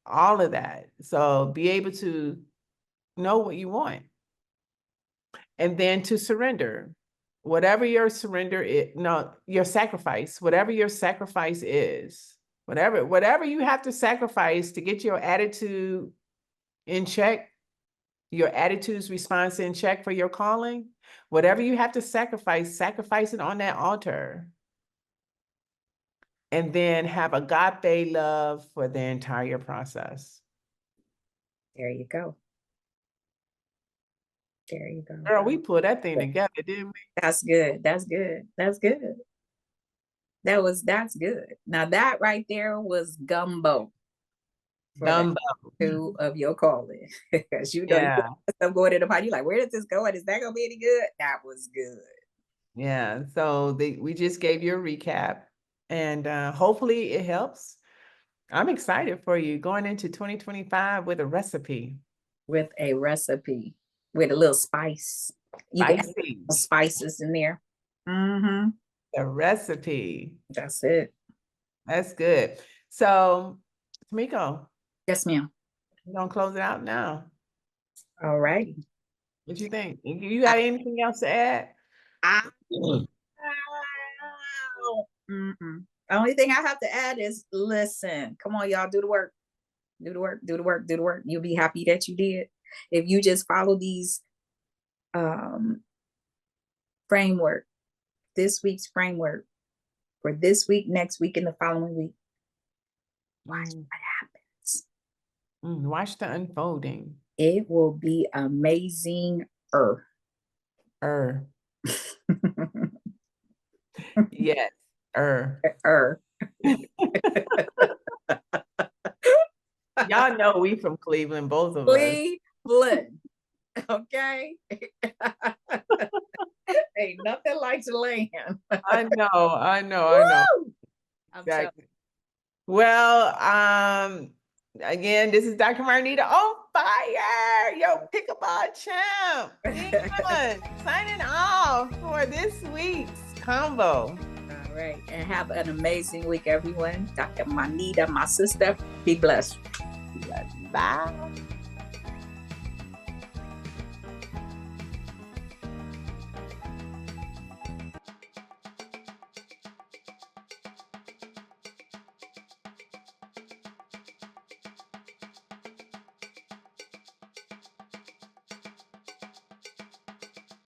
all of that. So be able to know what you want. And then to surrender. Whatever your surrender is, no, your sacrifice, whatever your sacrifice is, whatever you have to sacrifice to get your attitude in check, your attitude's response in check for your calling, whatever you have to sacrifice it on that altar. And then have agape love for the entire process. There you go. There you go. Girl, we put that thing together, didn't we? That's good. That's good. That's good. That's good. Now that right there was gumbo. Gumbo. Two of your calling. Because you know, Yeah. I'm going in the pot. You're like, where is this going? Is that gonna be any good? That was good. Yeah. So we just gave you a recap, and hopefully it helps. I'm excited for you going into 2025 with a recipe. With a recipe, with a little spice. You can add some spices in there. Mm-hmm. A recipe. That's it. That's good. So, Tamiko. Yes, ma'am. We're gonna close it out now. All right. What you think? You got anything else to add? Mm-mm. The only thing I have to add is listen. Come on, y'all, do the work. Do the work, do the work, do the work. You'll be happy that you did. If you just follow these framework, this week's framework for this week, next week, and the following week, watch what happens. Watch the unfolding. It will be amazing. Yes. Y'all know we from Cleveland, both of us. Cleveland. Okay. Ain't nothing like to land. I know. Exactly. Well, again, this is Dr. Marnita on fire. Yo, pickleball champ. Signing off for this week's combo. All right. And have an amazing week, everyone. Dr. Marnita, my sister. Be blessed. Bye.